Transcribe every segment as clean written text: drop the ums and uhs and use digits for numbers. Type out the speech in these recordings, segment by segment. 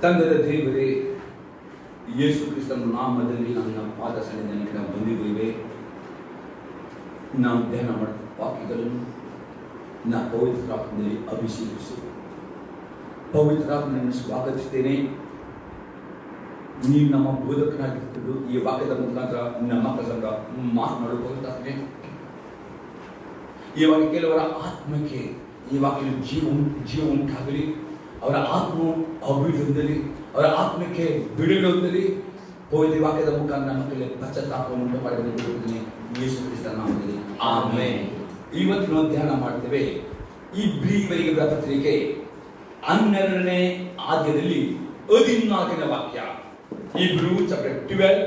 ತಂದೆಯ ದೇವರೇ, ಯೇಸು ಕ್ರಿಸ್ತನ ನಾಮದಲ್ಲಿ ನನ್ನ ಪಾದ ಸನ್ನಿಧಾನಕ್ಕೆ ನಾವು ಬಂದಿದ್ದೇವೆ. ನಾವು ಧ್ಯಾನ ಮಾಡಿದ ವಾಕ್ಯಗಳನ್ನು ನಾ ಪವಿತ್ರಾತ್ಮದಲ್ಲಿ ಅಭಿಷೇಕಿಸು. ಪವಿತ್ರಾತ್ಮನನ್ನು ಸ್ವಾಗತಿಸ್ತೇನೆ. ನೀವು ನಮ್ಮ ಬೋಧಕರಾಗಿರ್ತಿದ್ದು ಈ ವಾಕ್ಯದ ಮುಖಾಂತರ ನಮ್ಮ ಪ್ರಸಂಗ ಮಾತನಾಡಬಹುದಾದ್ರೆ, ಈ ವಾಕ್ಯ ಕೆಲವರ ಆತ್ಮಕ್ಕೆ ಈ ವಾಕ್ಯದ ಜೀವ ಉಂಟಾಗಲಿ, ಅವರ ಆತ್ಮ ಅಭಿವೃದ್ಧಿ, ಅವರ ಆತ್ಮಕ್ಕೆ ಬಿಡುಗಡೆ ಹೊಂದಲಿ. ಪವಿತ್ರ ವಾಕ್ಯದ ಮುಖಾಂತರ ನಮ್ಮ ಕೈಯಲ್ಲಿ ಪಶ್ಚಾತ್ತಾಪವನ್ನು ಉಂಟು ಮಾಡಿಕೊಳ್ಳುತ್ತೇನೆ ಯೇಸು ಕ್ರಿಸ್ತನ ನಾಮದಲ್ಲಿ ಆಮೆನ್. ಇವತ್ತು ನಾವು ಧ್ಯಾನ ಮಾಡ್ತೇವೆ ಇಬ್ರಿಯವರಿಗೆ ಬರೆದ ಪತ್ರಿಕೆ 12ನೇ ಅಧ್ಯಾಯದಲ್ಲಿ 14ನೇ ವಾಕ್ಯ. Hebrew chapter 12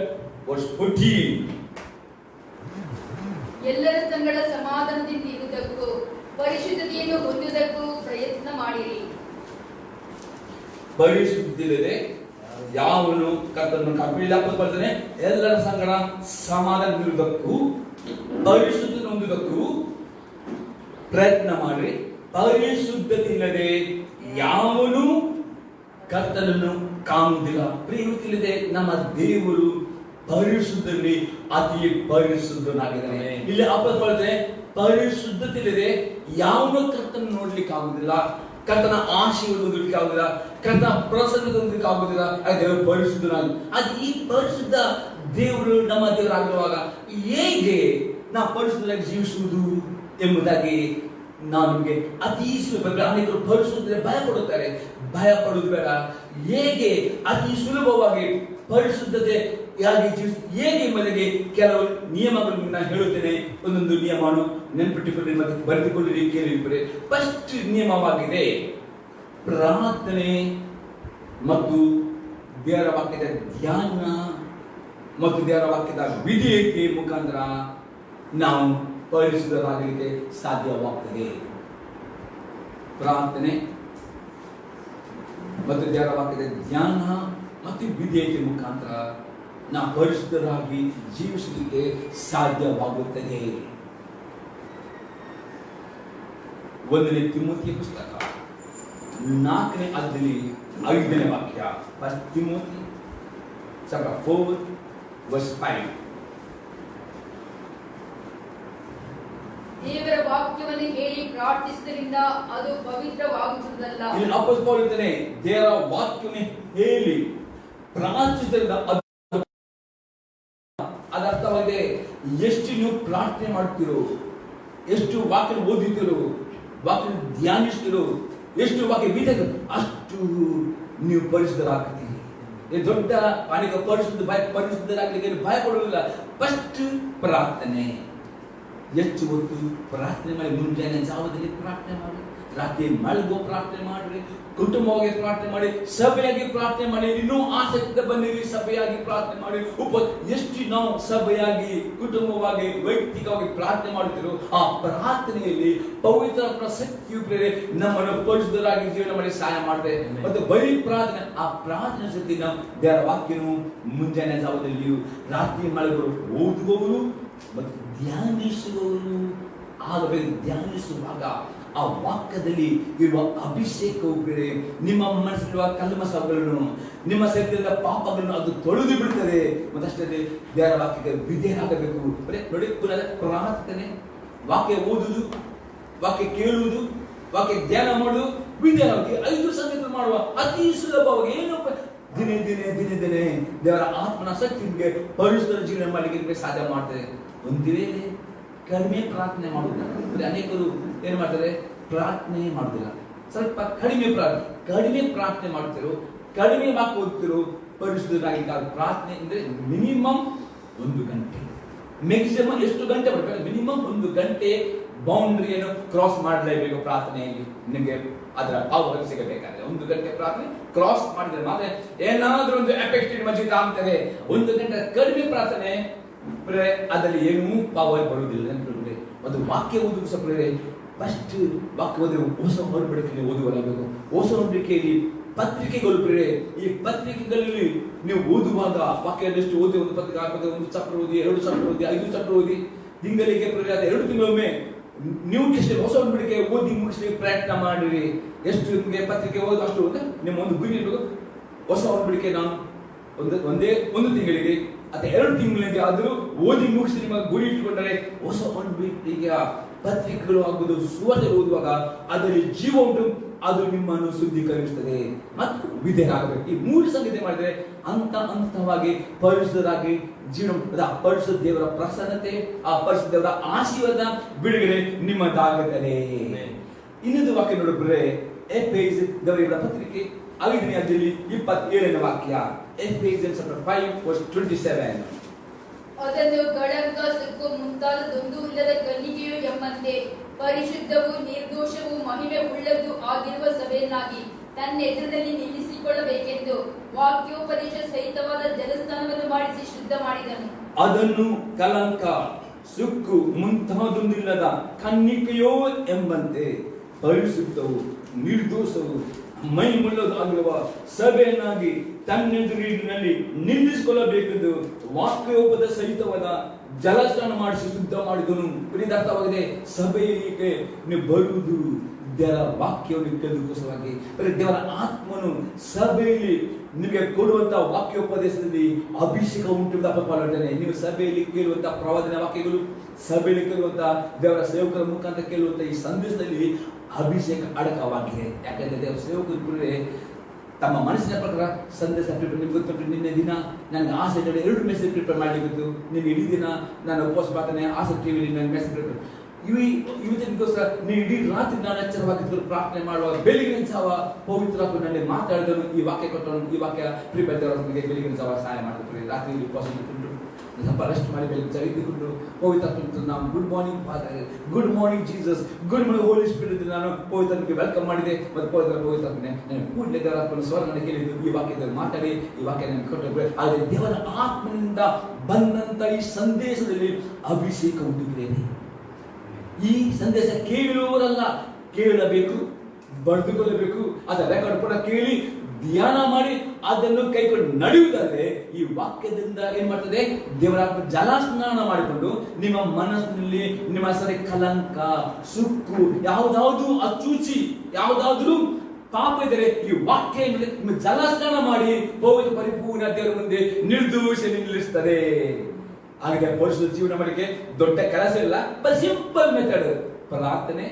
verse 14. ಎಲ್ಲರ ಸಂಗಡ ಸಮಾಧಾನದಿಂದ ಇರುವುದಕ್ಕೂ ಪರಿಶುದ್ಧತೆಯನ್ನು ಹೊಂದುವುದಕ್ಕೂ ಪ್ರಯತ್ನ ಮಾಡಿರಿ. ಪರಿಶುದ್ಧತೆ ಯಾವನು ಕರ್ತನನ್ನು ಕಾಪಾಡಿಕೊಳ್ಳುತ್ತಾನೆ, ಎಲ್ಲರ ಸಂಗಡ ಸಮಾಧಾನವಿರುವುದಕ್ಕೂ ಪರಿಶುದ್ಧತೆ ಹೊಂದುವುದಕ್ಕೂ ಪ್ರಯತ್ನ ಮಾಡಿ. ಪರಿಶುದ್ಧತೆ ಇಲ್ಲದೆ ಯಾವನು ಕರ್ತನನ್ನು ಕಾಣುವುದಿಲ್ಲ. ಪ್ರಿಯವಿಲ್ಲದೆ ನಮ್ಮ ದೇವರು ಪರಿಶುದ್ಧರಲ್ಲಿ ಅತಿ ಪರಿಶುದ್ಧನಾಗಿದ್ದಾನೆ. ಇಲ್ಲಿ ಅಪಸ್ವರತೆ ಪರಿಶುದ್ಧತೆ ಇಲ್ಲದೆ ಯಾವನು ಕರ್ತನ ನೋಡ್ಲಿಕ್ಕೆ ಆಗುದಿಲ್ಲ, ಕರ್ತನ ಆಶೀರ್ವಾದ ಹೊಂದಲಿಕ್ಕೆ ಆಗುದಿಲ್ಲ, ಕರ್ತನ ಪ್ರಸನ್ನ ಹೊಂದಲಿಕ್ಕೆ ಆಗುದಿಲ್ಲ. ದೇವರು ಪರಿಶುದ್ಧನಾಗಿ ಅದು ಈ ಪರಿಶುದ್ಧ ದೇವರು ನಮ್ಮ ದೇವರಾಗಿರುವಾಗ ಹೇಗೆ ನಾವು ಪರಿಶುದ್ಧರಾಗಿ ಜೀವಿಸುವುದು ಎಂಬುದಾಗಿ ನಾವು ನಿಮಗೆ ಅತಿ ಸುಲಭ. ಅನೇಕರು ಪರಿಶುದ್ಧತೆ ಭಯ ಪಡುತ್ತಾರೆ. ಭಯ ಪಡುವುದು ಬೇಡ. ಹೇಗೆ ಅತಿ ಸುಲಭವಾಗಿ ಪರಿಶುದ್ಧತೆ ಹೇಗೆ ಎಂಬುದಾಗಿ ಕೆಲವು ನಿಯಮಗಳನ್ನು ನಾನು ಹೇಳುತ್ತೇನೆ. ಒಂದೊಂದು ನಿಯಮವನ್ನು ನೆನಪಿಟ್ಟುಕೊಳ್ಳಿ ಮತ್ತು ಬರೆದುಕೊಳ್ಳಿ, ಕೇಳಿಬಿಡಿ. ಫಸ್ಟ್ ನಿಯಮವಾಗಿದೆ ಪ್ರಾರ್ಥನೆ ಮತ್ತು ದೇವರ ವಾಕ್ಯದ ಧ್ಯಾನ ಮತ್ತು ದೇವರ ವಾಕ್ಯದ ವಿಧೇಯತೆ ಮುಖಾಂತರ ನಾವು ಪರಿಶುದ್ಧರಾಗಲಿಕ್ಕೆ ಸಾಧ್ಯವಾಗ್ತದೆ. ಪ್ರಾರ್ಥನೆ ಮತ್ತು ದೇವರ ವಾಕ್ಯದ ಧ್ಯಾನ ಮತ್ತು ವಿಧೇಯತೆ ಮುಖಾಂತರ ನಾವು ಪರಿಶುದ್ಧರಾಗಿ ಜೀವಿಸಲಿಕ್ಕೆ ಸಾಧ್ಯವಾಗುತ್ತದೆ. 1ನೇ ತಿಮೋಥಿ ಪುಸ್ತಕ 4ನೇ ಅಧ್ಯಾಯದಲ್ಲಿ 5ನೇ ವಾಕ್ಯ. First Timothy chapter 4 verse 5. ದೇವರ ವಾಕ್ಯವನ್ನು ಹೇಳಿ ಪ್ರಾರ್ಥಿಸುವುದರಿಂದ ಅದು ಪವಿತ್ರವಾಗುವುದಲ್ಲ. ಇಲ್ಲಿ ಅಪೊಸ್ತಲ ಪೌಲ ಹೇಳ್ತಾನೆ, ದೇವರ ವಾಕ್ಯವನ್ನು ಹೇಳಿ ಪ್ರಾರ್ಥಿಸುವುದರಿಂದ ಅದರ್ಥವಾಗಿದೆ. ಎಷ್ಟು ನೀವು ಪ್ರಾರ್ಥನೆ ಮಾಡ್ತಿರೋ, ಎಷ್ಟು ವಾಕ್ಯ ಓದಿತಿರೋ, ವಾಕ್ಯ ಧ್ಯಾನಿಸ್ತಿರೋ, ಎಷ್ಟು ವಾಕ್ಯ ಬೀತರು, ಅಷ್ಟು ನೀವು ಪರಿಶುದ್ಧರಾಗ್ತೀರಿ. ದೊಡ್ಡ ಅನೇಕ ಪರಿಶುದ್ಧರಾಗಲಿಕ್ಕೆ ಭಯ ಪಡುವುದಿಲ್ಲ. ಫಸ್ಟ್ ಪ್ರಾರ್ಥನೆ. ಹೆಚ್ಚು ಹೊತ್ತು ಪ್ರಾರ್ಥನೆ ಮಾಡಿ. ಮುಂಜಾನೆ ಜಾವದಲ್ಲಿ ಪ್ರಾರ್ಥನೆ ಮಾಡಿ, ರಾತ್ರಿ ಮಲಗೋ ಪ್ರಾರ್ಥನೆ ಮಾಡ್ರಿ, ಕುಟುಂಬವಾಗಿ ಪ್ರಾರ್ಥನೆ ಮಾಡಿ, ಸಭೆಯಾಗಿ ಪ್ರಾರ್ಥನೆ ಮಾಡಿ. ಇನ್ನೂ ಆಸಕ್ತಿ ಬಂದಿರಿ, ಸಭೆಯಾಗಿ ಪ್ರಾರ್ಥನೆ ಮಾಡಿ. ಎಷ್ಟು ನಾವು ಸಭೆಯಾಗಿ, ಕುಟುಂಬವಾಗಿ, ವೈಯಕ್ತಿಕವಾಗಿ ಪ್ರಾರ್ಥನೆ ಮಾಡುತ್ತಿರೋ ಆ ಪ್ರಾರ್ಥನೆಯಲ್ಲಿ ಪವಿತ್ರ ಶಕ್ತಿಯು ನಮ್ಮನ್ನು ಪರಿಶುದ್ಧರಾಗಿ ಜೀವನ ಮಾಡಿ ಸಹಾಯ ಮಾಡ್ತೇವೆ. ಮತ್ತು ಬರೀ ಪ್ರಾರ್ಥನೆ, ಆ ಪ್ರಾರ್ಥನೆ ಜೊತೆ ನಾವು ದೇವರ ವಾಕ್ಯನು ಮುಂಜಾನೆ ಜಾವದಲ್ಲಿಯೂ, ರಾತ್ರಿ ಮಲಗರು, ಓದುವವರು ಮತ್ತು ಧ್ಯಾನಿಸುವವರು ಆಗಬೇಕು. ಧ್ಯಾನಿಸುವಾಗ ಆ ವಾಕ್ಯದಲ್ಲಿ ಇರುವ ಅಭಿಷೇಕವು ಬೇರೆ. ನಿಮ್ಮ ಮನಸ್ಸಲ್ಲಿರುವ ಕಲ್ಮಸಗಳನ್ನು, ನಿಮ್ಮ ಶರೀರದ ಪಾಪಗಳನ್ನು ಅದು ತೊಳೆದು ಬಿಡುತ್ತದೆ. ಮತ್ತಷ್ಟೇ ದೇವರ ವಾಕ್ಯಕ್ಕೆ ವಿಧೇಯರಾಗಬೇಕು. ನೋಡಿ, ಪ್ರಾರ್ಥನೆ, ವಾಕ್ಯ ಓದುವುದು, ವಾಕ್ಯ ಕೇಳುವುದು, ವಾಕ್ಯ ಧ್ಯಾನ ಮಾಡುವುದು, ವಿಧೇಯರಾಗಿ 5 ಸಂಗತಿ ಮಾಡುವ ಅತಿ ಸುಲಭವಾಗಿ. ಏನು ದಿನೇ ದಿನೇ ದಿನೇ ದಿನೇ ದೇವರ ಆತ್ಮನ ಶಕ್ತಿಗೆ ಪರಿಶುದ್ಧ ಜೀವನ ಮಾಡಲಿಕ್ಕೆ ಸಾಧ್ಯ ಮಾಡ್ತದೆ. ಒಂದು ವೇಳೆ ಕಡಿಮೆ ಪ್ರಾರ್ಥನೆ ಮಾಡುವುದಿಲ್ಲ. ಅನೇಕರು ಏನು ಮಾಡ್ತಾರೆ, ಪ್ರಾರ್ಥನೆ ಮಾಡುದಿಲ್ಲ, ಸ್ವಲ್ಪ ಕಡಿಮೆ ಪ್ರಾರ್ಥನೆ ಮಾಡ್ತಿರೋ, ಕಡಿಮೆ ವಾಕ್ಯ ಓದ್ತಿರೋ, ಪರಿಶುದ್ಧರಾಗಿ. ಪ್ರಾರ್ಥನೆ ಅಂದ್ರೆ ಮಿನಿಮಮ್ 1 ಗಂಟೆ, ಮ್ಯಾಕ್ಸಿಮಮ್ ಎಷ್ಟು ಗಂಟೆ ಬರ್ತದೆ, ಮಿನಿಮಮ್ 1 ಗಂಟೆ ಬೌಂಡ್ರಿಯನ್ನು ಕ್ರಾಸ್ ಮಾಡಲೇಬೇಕು ಪ್ರಾರ್ಥನೆಯಲ್ಲಿ. ನಿಮಗೆ ಅದರ ಪವರ್ ಸಿಗಬೇಕಾದ್ರೆ 1 ಗಂಟೆ ಪ್ರಾರ್ಥನೆ ಕ್ರಾಸ್ ಮಾಡಿದ್ರೆ ಮಾತ್ರ ಏನಾದ್ರೂ ಒಂದು ಎಫೆಕ್ಟ್ ಮಜೀದ್ ಆಗ್ತದೆ. 1 ಗಂಟೆ ಕಡಿಮೆ ಪ್ರಾರ್ಥನೆ ಅದರಲ್ಲಿ ಏನೂ ಪವರ್ ಬರುವುದಿಲ್ಲ. ಒಂದು ವಾಕ್ಯ ಓದುವ ಸಪ್ಲೇ ಫಸ್ಟ್ ವಾಕ್ಯ ಓದಿ ಹೊಸ ಹೊರಬಡಿಕೆ ಓದುವಲಾಗಬೇಕು. ಹೊಸ ಹೊರಬಡಿಕೆಯಲ್ಲಿ ಪತ್ರಿಕೆಗಳು ಪ್ರೇರೆ. ಈ ಪತ್ರಿಕೆಗಳಲ್ಲಿ ನೀವು ಓದುವಾಗ ವಾಕ್ಯ ಎಷ್ಟು ಓದಿ, ಒಂದು ಪತ್ರಿಕೆ, 1 ಚಾಪ್ಟರ್ ಓದಿ, 2 ಚಾಪ್ಟರ್ ಓದಿ, 5 ಚಾಪ್ಟರ್ ಓದಿ, ತಿಂಗಳಿಗೆ ಪ್ರೇರೆ 2 ತಿಂಗಳೊಮ್ಮೆ ನೀವು ಹೊಸ ಹೊರಬಡಿಕೆ ಓದಿ ಮುಗಿಸ್ಲಿಕ್ಕೆ ಪ್ರಯತ್ನ ಮಾಡಿರಿ. ಎಷ್ಟು ನಿಮಗೆ ಪತ್ರಿಕೆ ಓದು ಅಷ್ಟು ನಿಮ್ಮ ಒಂದು ಗುರಿ ಇರಬೇಕು. ಹೊಸ ಒಡಂಬಡಿಕೆ ನಾನು ಒಂದು ತಿಂಗಳಿಗೆ ಅಥವಾ 2 ತಿಂಗಳಿಗೆ ಆದರೂ ಓದಿ ಮುಗಿಸಿ ನಿಮ್ಮ ಗುರಿ ಇಟ್ಟುಕೊಂಡರೆ ಹೊಸ ಒಡಂಬಡಿಕೆಯ ಪತ್ರಿಕೆಗಳು ಆಗುವುದು ಸುವಾರ್ತೆ ಓದುವಾಗ ಅದರಲ್ಲಿ ಜೀವ ಉಂಟು, ಅದು ನಿಮ್ಮನ್ನು ಶುದ್ಧೀಕರಿಸುತ್ತದೆ ಮತ್ತು ವಿಧೇಯರಾಗಬೇಕು. ಈ 3 ಸಂಗತಿ ಮಾಡಿದ್ರೆ ಹಂತವಾಗಿ ಪರಿಶುದ್ಧರಾಗಿ ಜೀವನ, ಪರಿಶುದ್ಧ ದೇವರ ಪ್ರಸನ್ನತೆ, ಆ ಪರಿಶುದ್ಧ ದೇವರ ಆಶೀರ್ವಾದ ಬಿಡುಗಡೆ ನಿಮ್ಮದಾಗುತ್ತದೆ. ಇನ್ನೊಂದು ವಾಕ್ಯ ನೋಡಿದ್ರೆ ಎಫೆಸದವರ ಪತ್ರಿಕೆ 5ನೇ ಅಧ್ಯಾಯದಲ್ಲಿ 27ನೇ ವಾಕ್ಯ. ಎಫೆಸಿಯನ್ಸ್ 5:27. ಅದನ್ನು ಕಳಂಕ, ಸುಕ್ಕು ಮುಂತಾದದೊಂದು ಇಲ್ಲದ ಕನ್ನಿಕೆಯು ಎಂಬಂತೆ ಪರಿಶುದ್ಧವೂ ನಿರ್ದೋಷವೂ ಮಹಿಮೆ ಉಳ್ಳದ್ದು ಆಗಿರುವ ಸಭೆಯನ್ನಾಗಿ ತನ್ನ ಎದುರಿನಲ್ಲಿ ನಿಲ್ಲಿಸಿಕೊಳ್ಳಬೇಕೆಂದು ವಾಕ್ಯೋಪದೇಶ ಸಹಿತವಾದ ಜಲಸ್ನಾನವನ್ನು ಮಾಡಿಸಿ ಶುದ್ಧ ಮಾಡಿದನು. ಅದನ್ನು ಕಲಂಕ, ಸುಕ್ಕು ಮುಂತಾದೊಂದಿಲ್ಲದ ಕನ್ನಿಕೆಯೋ ಎಂಬಂತೆ ಪರಿಶುದ್ಧವು ನಿರ್ದೋಷವು ಮಹಿಮೆಯುಳ್ಳದ್ದು ಆಗಿರುವ ಸಭೆಯನ್ನಾಗಿ ತನ್ನೆದುರಿನಲ್ಲಿ ನಿಲ್ಲಿಸಿಕೊಳ್ಳಬೇಕೆಂದು ವಾಕ್ಯೋಪದ ಸಹಿತವಾದ ಜಲಸ್ನಾನ ಮಾಡಿಸಿ ಶುದ್ಧ ಮಾಡಿದನು. ಅರ್ಥವಾಗಿದೆ, ಸಭೆಗೆ ನೀವು ಬರುವುದು ದೇವರ ವಾಕ್ಯವನ್ನು ಕೇಳುವುದಕ್ಕೋಸ್ಕರವಾಗಿ. ದೇವರ ಆತ್ಮನು ಸಭೆಯಲ್ಲಿ ನಿಮಗೆ ಕೊಡುವಂತಹ ವಾಕ್ಯೋಪದೇಶದಲ್ಲಿ ಅಭಿಷೇಕ ಉಂಟು. ನೀವು ಸಭೆಯಲ್ಲಿ ಕೇಳುವಂತಹ ಪ್ರವಾದನ ವಾಕ್ಯಗಳು, ಸಭೆಯಲ್ಲಿ ಕೇಳುವಂತಹ ದೇವರ ಸೇವಕರ ಮುಖಾಂತರ ಕೇಳುವಂತಹ ಈ ಸಂದೇಶದಲ್ಲಿ ಅಭಿಷೇಕ ಅಡಕವಾಗಿದೆ. ಯಾಕಂದ್ರೆ ದೇವರ ಸೇವಕರು ತಮ್ಮ ಮನಸ್ಸಿನ ಪ್ರಕಾರ ಸಂದೇಶ ಪ್ರಿಪೇರ್. ನಿಮ್ಗೆ ಗೊತ್ತುಂಟು, ನಿನ್ನೆ ದಿನ ನನಗೆ ಆಸೆ 2 ಮೆಸೇಜ್ ಪ್ರಿಪೇರ್ ಮಾಡಲಿಕ್ಕಿತ್ತು. ನಿನ್ನೆ ಇಡೀ ದಿನ ನಾನು ಉಪವಾಸ ಪ್ರಾರ್ಥನೆ ಆಸೆ ಟಿವಿಲಿ ನನ್ನ ಮೆಸೇಜ್ ಪ್ರಿಪೇರ್. ಇವತ್ತಿಗೋಸ್ಕರ ನೀವು ಇಡೀ ರಾತ್ರಿ ನಾನು ಎಚ್ಚರವಾಗಿದ್ದು ಪ್ರಾರ್ಥನೆ ಮಾಡುವಾಗ ಬೆಳಿಗಿನ ಜಾವ ಪವಿತ್ರ ನನಗೆ ಮಾತಾಡಿದನು, ಈ ವಾಕ್ಯ ಕೊಟ್ಟನು, ಈ ವಾಕ್ಯ ಪ್ರಿಪೇರ್ ನಮಗೆ ಬೆಳಿಗಿನ ಜಾವ ಸಹಾಯ ಮಾಡ್ತಾರೆ. ರಾತ್ರಿ ಉಪವಾಸ ಇಟ್ಟುಕೊಂಡು ಸ್ವಲ್ಪ ರೆಸ್ಟ್ ಮಾಡಿ ಬೆಳಿಗ್ಗೆ ಜಾವ ಇದ್ದುಕೊಂಡು ಪವಿತ್ರ ನಾವು good morning father, good morning Jesus, good morning holy spirit ನಾನು ಪವಿತ್ರನಿಗೆ ವೆಲ್ಕಮ್ ಮಾಡಿದೆ. ಮತ್ತು ಪವಿತ್ರ ನಾನು ಕೂಡಲೇ ದೇವರ ಸ್ವರ ನನಗೆ ಕೇಳಿದ್ದು, ಈ ವಾಕ್ಯದಲ್ಲಿ ಮಾತಾಡಿ, ಈ ವಾಕ್ಯ ನನಗೆ ಕೊಟ್ಟರು. ಆದರೆ ದೇವರ ಆತ್ಮನಿಂದ ಬಂದಂತ ಈ ಸಂದೇಶದಲ್ಲಿ ಅಭಿಷೇಕ ಉಂಟುತ್ತೇನೆ. ಈ ಸಂದೇಶ ಕೇಳುವವರಲ್ಲ, ಕೇಳಬೇಕು, ಬರೆದುಕೊಳ್ಳಬೇಕು, ಅದರ ರೆಕಾರ್ಡ್ ಕೂಡ ಕೇಳಿ ಧ್ಯಾನ ಮಾಡಿ ಅದನ್ನು ಕೈಕೊಂಡು ನಡೆಯುವುದಾದ್ರೆ ಈ ವಾಕ್ಯದಿಂದ ಏನ್ ಮಾಡ್ತದೆ, ದೇವರ ಜಲಸ್ನಾನ ಮಾಡಿಕೊಂಡು ನಿಮ್ಮ ಮನಸ್ಸಿನಲ್ಲಿ ನಿಮ್ಮ ಸರಿ ಕಲಂಕ, ಸುಕ್ಕು, ಯಾವುದಾದ್ರು ಅಚೂಚಿ, ಯಾವುದಾದ್ರೂ ಪಾಪ ಇದ್ದರೆ ಈ ವಾಕ್ಯ ಜಲಸ್ನಾನ ಮಾಡಿ ಪವಿತ್ರ ಪರಿಪೂರ್ಣ ದೇವರ ಮುಂದೆ ನಿರ್ದೋಷ ನಿಲ್ಲಿಸ್ತದೆ. ಹಾಗೆ ಪರಿಶುದ್ಧ ಜೀವನ ಮಾಡಲಿಕ್ಕೆ ದೊಡ್ಡ ಕೆಲಸ ಇಲ್ಲ, ಬಟ್ ಸಿಂಪಲ್ ಮೆಥಡ್. ಪ್ರಾರ್ಥನೆ,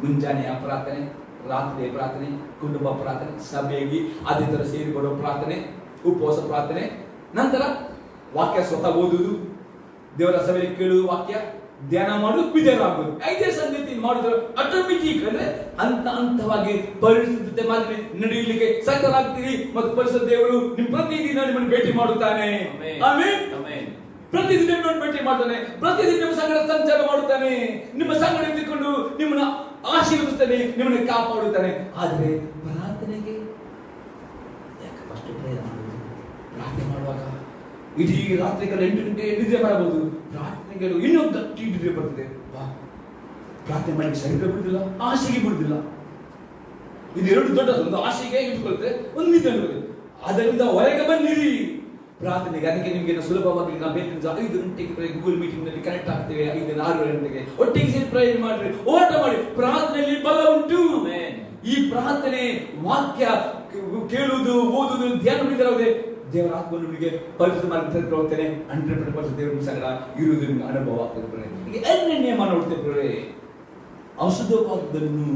ಮುಂಜಾನೆಯ ಪ್ರಾರ್ಥನೆ, ರಾತ್ರಿಯ ಪ್ರಾರ್ಥನೆ, ಕುಟುಂಬ ಪ್ರಾರ್ಥನೆ, ಸಭೆಗೆ ಅದೇ ತರ ಸೇರಿಕೊಳ್ಳುವ ಪ್ರಾರ್ಥನೆ, ಉಪವಾಸ ಪ್ರಾರ್ಥನೆ, ನಂತರ ವಾಕ್ಯ ಸ್ವತಃ ಓದುವುದು, ದೇವರ ಸಭೆಯಲ್ಲಿ ಕೇಳುವ ವಾಕ್ಯ, ಧ್ಯಾನ ಮಾಡುವುದು, ವಿಧೇಯರಾಗುವುದು. 5 ಸಂಗತಿ ಮಾಡಿದ್ರು ಆಟೋಮೆಟಿಕ್ ಅಂದ್ರೆ ಹಂತವಾಗಿ ಪರಿಶುದ್ಧತೆ ಮಾಡಿ ನಡೆಯಲಿಕ್ಕೆ ಸಕ್ಕರಾಗ್ತೀರಿ. ಮತ್ತು ಪರಿಶುದ್ಧ ದೇವರು ನಿಮ್ಮ ಪ್ರತಿದಿನ ನಿಮ್ಮನ್ನು ಭೇಟಿ ಮಾಡುತ್ತಾನೆ. ಆಮೆನ್. ಪ್ರತಿದಿನ ನಿಮ್ಮನ್ನು ಭೇಟಿ ಮಾಡ್ತಾನೆ, ಪ್ರತಿದಿನ ನಿಮ್ಮ ಸಂಗಡ ಸಂಚಾರ ಮಾಡುತ್ತಾನೆ, ನಿಮ್ಮ ಸಂಗಡ ಇದ್ದುಕೊಂಡು ನಿಮ್ಮನ್ನ ಆಶೀರ್ವದಿಸ್ತಾನೆ, ನಿಮ್ಮನ್ನು ಕಾಪಾಡುತ್ತಾನೆ. ಆದರೆ ಪ್ರಾರ್ಥನೆಗೆ ಯಾಕೆ ಫಸ್ಟ್ ಪ್ರೇಯರ್ ಮಾಡುವುದು? ಪ್ರಾರ್ಥನೆ ಮಾಡುವಾಗ ಇಡೀ ರಾತ್ರಿ 8 ಗಂಟೆ ನಿದ್ರೆ ಮಾಡಬಹುದು. ಪ್ರಾರ್ಥನೆಗಳು ಇನ್ನೂ ಗಟ್ಟಿ ನಿದ್ರೆ ಬರ್ತದೆ. ಪ್ರಾರ್ಥನೆ ಮಾಡಿ ಶರೀರ ಬಿಡುದಿಲ್ಲ, ಆಶೆಗೆ ಬಿಡುದಿಲ್ಲ. ಇದು 2 ದೊಡ್ಡದು. ಒಂದು ಆಶೆಗೆ ಇಟ್ಕೊಳ್ತದೆ, ಒಂದು ನಿದ್ರೆ ಬರ್ತದೆ. ಅದರಿಂದ ಹೊರಗೆ ಬಂದಿರಿ ಪ್ರಾರ್ಥನೆಗೆ. ಅದಕ್ಕೆ ನಿಮ್ಗೆ ಸುಲಭವಾಗಿ ನಾವು ಬೇಕು 5 ಗಂಟೆಗೆ ಗೂಗಲ್ ಮೀಟಿಂಗ್ ನಲ್ಲಿ ಕನೆಕ್ಟ್ ಆಗ್ತೇವೆ. 5-6 ಗಂಟೆಗೆ ಒಟ್ಟಿಗೆ ಸೇರಿ ಪ್ರೇಯರ್ ಮಾಡ್ರಿ, ಹೋರಾಟ ಮಾಡಿ. ಪ್ರಾರ್ಥನೆಯಲ್ಲಿ ಬಲ ಉಂಟು. ಈ ಪ್ರಾರ್ಥನೆ ವಾಕ್ಯ ಕೇಳುವುದು, ಓದುವುದು, ಧ್ಯಾನ ಮಾಡಿದರೆ ದೇವರ ಆತ್ಮ ನಿಮಗೆ ಪರಿಶುದ್ಧ ಮಾಡಿ ಹೋಗ್ತೇನೆ. 100% ದೇವರ ಸಂಗಡ ಇರುವುದು ನಿಮ್ಗೆ ಅನುಭವ ಆಗ್ತದೆ. ಈಗ 2ನೇ ನಿಯಮ ನೋಡ್ತೇವೆ, ಅಶುದ್ಧವಾದದ್ದನ್ನು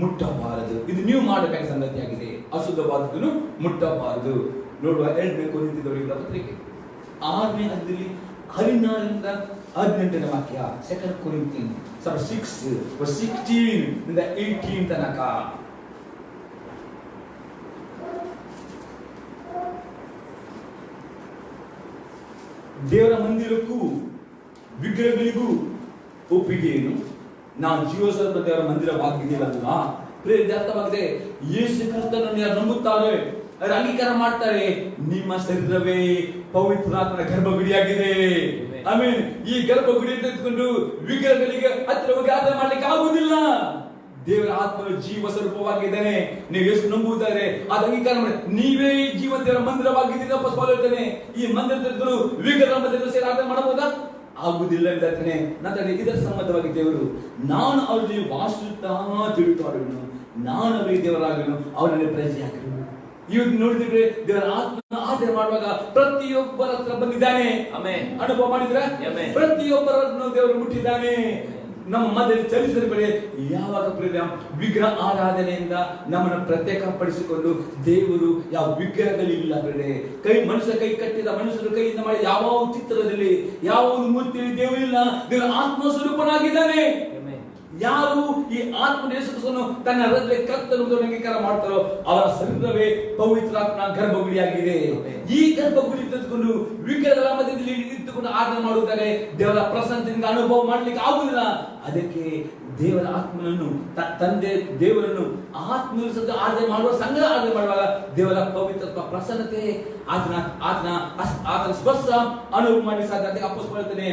ಮುಟ್ಟಬಾರದು. ಇದು ನೀವು ಮಾಡಬೇಕಾದ ಸಂಗತಿಯಾಗಿದೆ. ಅಶುದ್ಧವಾದದ್ದನ್ನು ಮುಟ್ಟಬಾರದು. ನೋಡುವ 2ನೇ ಕೊರಿಂಥದವರ ಪತ್ರಿಕೆ 6ನೇ ಅಧ್ಯಾಯದಲ್ಲಿ 16ರಿಂದ 18ನೇ ವಾಕ್ಯ. 2 Corinthians 6:16-18 ತನಕ. ದೇವರ ಮಂದಿರಕ್ಕೂ ವಿಗ್ರಹಗಳಿಗೂ ಒಪ್ಪಿಗೆಯನ್ನು ನಾವು ಜೀವಸರ್ವ ದೇವರ ಮಂದಿರವಾಗಿದ್ದೀವಲ್ವಾ? ಅರ್ಥವಾಗಿದೆ. ಯೇಸು ಕ್ರಿಸ್ತನನ್ನು ಯಾರು ನಂಬುತ್ತಾರೆ, ಅವರು ಅಂಗೀಕಾರ ಮಾಡ್ತಾರೆ, ನಿಮ್ಮ ಶರೀರವೇ ಪವಿತ್ರಾತ್ಮನ ಗರ್ಭಗುಡಿಯಾಗಿದೆ. ಆಮೇಲೆ ಈ ಗರ್ಭಗುಡಿ ತೆಗೆದುಕೊಂಡು ವಿಗ್ರಹಗಳಿಗೆ ಹತ್ತಿರ ಹೋಗಿ ಆರಾಧನೆ ಮಾಡ್ಲಿಕ್ಕೆ ಆಗುವುದಿಲ್ಲ. ದೇವರ ಆತ್ಮನು ಜೀವ ಸ್ವರೂಪವಾಗಿದ್ದಾನೆ. ನೀವು ಎಷ್ಟು ನಂಬುತ್ತಾರೆ ಅದು ಅಂಗೀಕಾರ ಮಾಡಿ, ನೀವೇ ಜೀವ ದೇವರ ಮಂದಿರವಾಗಿದ್ದೀರಿ. ವಾಪಸ್ ಹೇಳ್ತಾನೆ, ಈ ಮಂದಿರದಲ್ಲಿ ವಿಗ್ರಹ ಮಧ್ಯದಲ್ಲಿ ಸೇರಿ ಆರಾಧನೆ ಮಾಡಬಹುದಾ? ಆಗುವುದಿಲ್ಲ ಅಂತ ಹೇಳ್ತಾನೆ. ನಂತರ ಇದರ ಸಂಬಂಧವಾಗಿ ದೇವರು, ನಾನು ಅವರಲ್ಲಿ ವಾಸಿಸುತ್ತಾ ತಿಳುತ್ತಾಡುವನು, ನಾನು ಅವರಿಗೆ ದೇವರಾಗನು, ಅವರಲ್ಲಿ ಪ್ರಜೆಯಾಗನು. ಇವತ್ತು ನೋಡಿದ್ರೆ ದೇವರ ಆತ್ಮನ ಆಧಾರ ಮಾಡುವಾಗ ಪ್ರತಿಯೊಬ್ಬರ ಹತ್ರ ಬಂದಿದ್ದಾನೆ. ಆಮೆನ್. ಅನುಭವ ಮಾಡಿದ್ರೆ ಆಮೆನ್. ಪ್ರತಿಯೊಬ್ಬರನ್ನು ದೇವರು ಮುಟ್ಟಿದ್ದಾನೆ. ನಮ್ಮ ಮಧ್ಯದಲ್ಲಿ ಚಲಿಸಿದರೆ ಯಾವಾಗ ವಿಗ್ರಹ ಆರಾಧನೆಯಿಂದ ನಮ್ಮನ್ನು ಪ್ರತ್ಯೇಕಪಡಿಸಿಕೊಂಡು ದೇವರು ಯಾವ ವಿಗ್ರಹಗಳಿಲ್ಲ ಮನುಷ್ಯ ಕೈ ಕಟ್ಟಿದ ಮನುಷ್ಯರ ಕೈಯಿಂದ ಮಾಡಿ ಯಾವ ಚಿತ್ರದಲ್ಲಿ ಯಾವ ಒಂದು ಮೂರ್ತಿಯಲ್ಲಿ ದೇವರಿಲ್ಲ. ದೇವರ ಆತ್ಮ ಸ್ವರೂಪನಾಗಿದ್ದಾನೆ. ಯಾರು ಈ ಆತ್ಮನ ಯೇಸುಕ್ರಿಸ್ತನು ತನ್ನ ಹೃದಯ ಕರ್ತನು ಅಂಗೀಕಾರ ಮಾಡ್ತಾರೋ ಅವರ ಶರೀರವೇ ಪವಿತ್ರಾತ್ಮನ ಗರ್ಭಗುಡಿಯಾಗಿದೆ. ಈ ಗರ್ಭಗುಡಿ ತೆಗೆದುಕೊಂಡು ವಿಗ್ರಹಗಳ ಮಧ್ಯದಲ್ಲಿ ಇಟ್ಟುಕೊಂಡು ಆರಾಧನೆ ಮಾಡುತ್ತಾರೆ. ದೇವರ ಪ್ರಸನ್ನತೆಯಿಂದ ಅನುಭವ ಮಾಡ್ಲಿಕ್ಕೆ ಆಗುವುದಿಲ್ಲ. ಅದಕ್ಕೆ ದೇವರ ಆತ್ಮನನ್ನು ತಂದೆ ದೇವರನ್ನು ಆತ್ಮ ಆರಾಧನೆ ಮಾಡುವ ಸಂಗ್ರಹ ಆರಾಧನೆ ಮಾಡುವಾಗ ದೇವರ ಪವಿತ್ರತ್ವ ಪ್ರಸನ್ನತೆ ಆತನ ಸ್ಪರ್ಶ ಅನುಭವ ಮಾಡಿ ಸಾಧ್ಯ. ಅಪ್ಪಸ್ಕೊಳ್ತಾನೆ,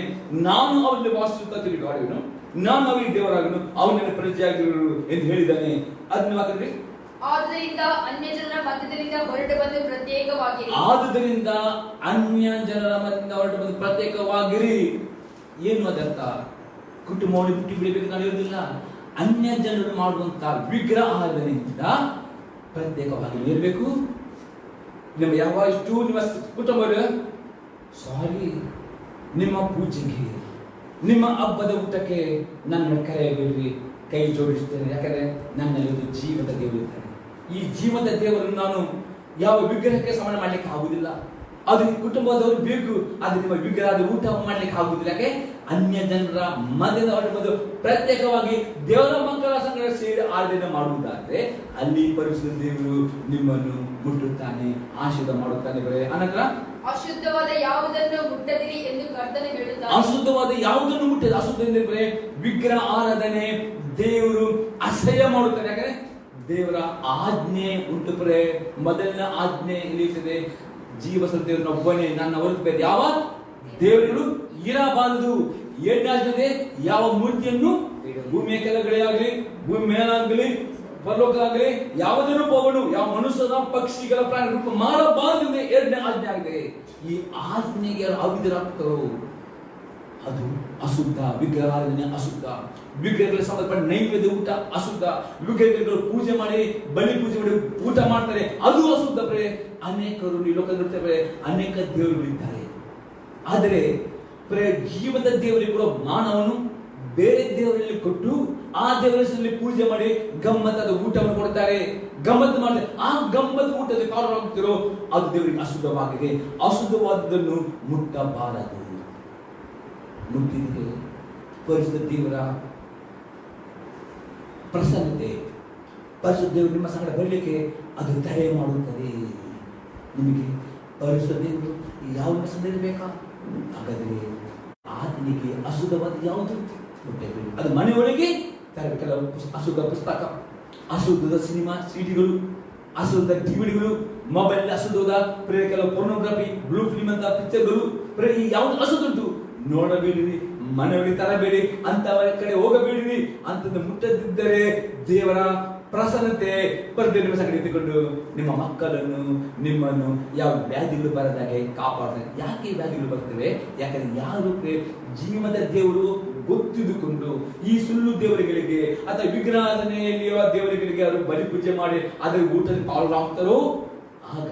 ನಾನು ಅವರಲ್ಲಿ ವಾಸಿಸುತ್ತಾ ತಿರುಗಾಡುವೆನು, ನಾನು ಅವರಿಗೆ ದೇವರಾಗನು, ಅವನಲ್ಲಿ ಪ್ರಜೆಯಾಗಿರುವರು ಎಂದು ಹೇಳಿದ್ದಾನೆ. ಅದನ್ನ ಮಾತಾಡ್ರಿ. ಆದುದರಿಂದ ಅನ್ಯ ಜನರ ಮಧ್ಯದಿಂದ ಹೊರಟು ಬಂದು ಪ್ರತ್ಯೇಕವಾಗಿರಿ. ಆದುದರಿಂದ ಅನ್ಯ ಜನರ ಮಧ್ಯದಿಂದ ಹೊರಟು ಬಂದು ಪ್ರತ್ಯೇಕವಾಗಿರಿ. ಏನು ಅದರ್ಥ? ಕುಟುಂಬವನ್ನು ಬಿಟ್ಟು ಬಿಡಬೇಕು ನಾನು ಹೇಳುವುದಿಲ್ಲ. ಅನ್ಯ ಜನರು ಮಾಡುವಂತಹ ವಿಗ್ರಹ ಆರಾಧನೆಯಿಂದ ಪ್ರತ್ಯೇಕವಾಗಿ ಇರಬೇಕು. ನಿಮ್ಮ ಯಾವ ಇಷ್ಟು ನಿಮ್ಮ ಕುಟುಂಬರು ಸಾರಿ ನಿಮ್ಮ ಪೂಜೆಗೆ ನಿಮ್ಮ ಹಬ್ಬದ ಊಟಕ್ಕೆ ನನ್ನ ಕರೆಯಬೇಡ್ರಿ, ಕೈ ಜೋಡಿಸ್ತೇನೆ. ಯಾಕಂದ್ರೆ ನನ್ನಲ್ಲಿ ಒಂದು ಜೀವದ ದೇವರು ಇದ್ದಾನೆ. ಈ ಜೀವದ ದೇವರನ್ನು ನಾನು ಯಾವ ವಿಗ್ರಹಕ್ಕೆ ಸಮಾನ ಮಾಡ್ಲಿಕ್ಕೆ ಆಗುದಿಲ್ಲ. ಅದು ಕುಟುಂಬದವರು ಬೇಕು, ಅದು ನಿಮ್ಮ ವಿಗ್ರಹದ ಊಟ ಮಾಡ್ಲಿಕ್ಕೆ ಆಗುದಿಲ್ಲ. ಯಾಕೆ? ಅನ್ಯ ಜನರ ಮಧ್ಯದ ಹೊರಟು ಪ್ರತ್ಯೇಕವಾಗಿ ದೇವರ ಮಕ್ಕಳ ಸಂಗಡ ಸೇರಿ ಆರಾಧನೆ ಮಾಡುವುದಾದ್ರೆ ಅಲ್ಲಿ ಪರಿಶುದ್ಧ ದೇವರು ನಿಮ್ಮನ್ನು ಮುಟ್ಟುತ್ತಾನೆ, ಆಶೀರ್ವಾದ ಮಾಡುತ್ತಾನೆ. ಅನಂತರ ಅಶುದ್ಧವಾದ ಯಾವುದನ್ನು ಮುಟ್ಟದಿರಿ ಎಂದು ಕರ್ತನು ಹೇಳುತ್ತಾನೆ. ಅಶುದ್ಧವಾದ ಯಾವುದನ್ನು ಮುಟ್ಟದ. ಅಶುದ್ಧ ಎಂದರೆ ವಿಗ್ರಹ ಆರಾಧನೆ ದೇವರು ಅಸಹ್ಯ ಮಾಡುತ್ತಾನೆ. ಯಾಕಂದ್ರೆ ದೇವರ ಆಜ್ಞೆ ಉಂಟು ಪ್ರೇ ಮೊದಲನೇ ಆಜ್ಞೆ ಇಲ್ಲಿರ್ತದೆ, ಜೀವ ಸತ್ಯವನ್ನು ಒಬ್ಬನೇ ನನ್ನ ಹೊರತು ಬೇರೆ ಯಾವ ದೇವರುಗಳು ಇರಬಾರದು. ಎರಡನೇ ಆಜ್ಞೆ, ಯಾವ ಮೂರ್ತಿಯನ್ನು ಭೂಮಿಯ ಕೆಳಗಡೆ ಆಗಲಿ ಭೂಮಿ ಮೇಲಾಗಲಿ ಪರಲೋಕದಾಗಲಿ ಯಾವುದೇ ರೂಪವನ್ನು ಯಾವ ಮನುಷ್ಯನ ಪಕ್ಷಿಗಳ ಪ್ರಾಣಿ ರೂಪ ಮಾಡಬಾರದು. ಎರಡನೇ ಆಜ್ಞೆ ಆಗಿದೆ. ಈ ಆಜ್ಞೆಗೆ ಅವಿಧರಾಗ್ತಾರೋ ಅದು ಅಶುದ್ಧ. ವಿಗ್ರಹಾರಾಧನೆ ಅಶುದ್ಧ. ವಿಗ್ರಹಗಳಿಗೆ ಸಂಬಂಧಪಟ್ಟ ನೈವೇದ್ಯ ಊಟ ಅಶುದ್ಧ. ವಿಗ್ರಹಗಳು ಪೂಜೆ ಮಾಡಿ ಬಲಿ ಪೂಜೆ ಮಾಡಿ ಊಟ ಮಾಡ್ತಾರೆ, ಅದು ಅಶುದ್ಧ. ಅನೇಕರು ಈ ಲೋಕದಲ್ಲಿ ಅನೇಕ ದೇವರುಗಳಿದ್ದಾರೆ. ಆದರೆ ಜೀವದ ದೇವರಿಗೆ ಕೂಡ ಮಾನವನು ಬೇರೆ ದೇವರಲ್ಲಿ ಕೊಟ್ಟು ಆ ದೇವರಲ್ಲಿ ಪೂಜೆ ಮಾಡಿ ಗಮ್ಮತ್ತಾದ ಊಟವನ್ನು ಕೊಡ್ತಾರೆ. ಗಮ್ಮತ್ತು ಮಾಡಿದ್ರೆ ಆ ಗಮ್ಮತ್ ಊಟದ ಕಾರಣವಾಗುತ್ತಿರೋ ಅದು ದೇವರಿಗೆ ಅಶುದ್ಧವಾಗಿದೆ. ಅಶುದ್ಧವಾದದನ್ನು ಮುಟ್ಟಬಾರದು. ಮುಟ್ಟಿದ್ರೆ ಪರಿಶುದ್ಧ ದೇವರ ಪ್ರಸನ್ನತೆ, ಪರಿಶುದ್ಧ ದೇವರು ನಿಮ್ಮ ಸಂಗಡ ಬರಲಿಕ್ಕೆ ಅದು ತಡೆ ಮಾಡುತ್ತದೆ. ನಿಮಗೆ ಪರಿಶುದ್ಧ ದೇವರು ಯಾವ ಸಂದಿರಬೇಕಾ? ಹಾಗಾದರೆ ಆತನಿಗೆ ಅಶುದ್ಧವಾದ ಯಾವುದು ಮುಟ್ಟಬೇಕು. ಅದು ಮನೆಯೊಳಗೆ ಕೆಲವು ಅಶುದ್ಧ ಪುಸ್ತಕ, ಅಶುದ್ಧದ ಸಿನಿಮಾ ಸಿಡಿಗಳು, ಅಶುದ್ಧ ಟಿವಿಡಿಗಳು, ಮೊಬೈಲ್ ಅಶುದ್ಧದ ಕೆಲವು ಪೋರ್ನೋಗ್ರಫಿ, ಬ್ಲೂ ಫಿಲ್ಮ್ ಅಂತ ಪಿಕ್ಚರ್ಗಳು ಯಾವುದು ಅಶುದ್ಧ ನೋಡಬೇಡಿರಿ, ಮನೆಯೊಳಗೆ ತರಬೇಡಿ, ಅಂತವರ ಕಡೆ ಹೋಗಬೇಡಿರಿ. ಅಂತದ್ದು ಮುಟ್ಟದಿದ್ದರೆ ದೇವರ ಪ್ರಸನ್ನತೆ ಪರದೆ ನಿಮ್ಮ ಸಂಗಡ ಇಟ್ಟುಕೊಂಡು ನಿಮ್ಮ ಮಕ್ಕಳನ್ನು ನಿಮ್ಮನ್ನು ಯಾವ ವ್ಯಾಧಿಗಳು ಬರದಾಗೆ ಕಾಪಾಡ್ತಾರೆ. ಯಾಕೆ ವ್ಯಾಧಿಗಳು ಬರ್ತವೆ? ಯಾಕಂದ್ರೆ ಯಾರು ಜೀವದ ದೇವರು ಗೊತ್ತಿದ್ದುಕೊಂಡು ಈ ಸುಳ್ಳು ದೇವರುಗಳಿಗೆ ಅಥವಾ ವಿಗ್ರಹಾಧನೆಯಲ್ಲಿರುವ ದೇವರುಗಳಿಗೆ ಅವರು ಬಲಿ ಪೂಜೆ ಮಾಡಿ ಅದರ ಊಟದಲ್ಲಿ ಪಾಲ್ಗೊಳ್ತಾರೋ ಆಗ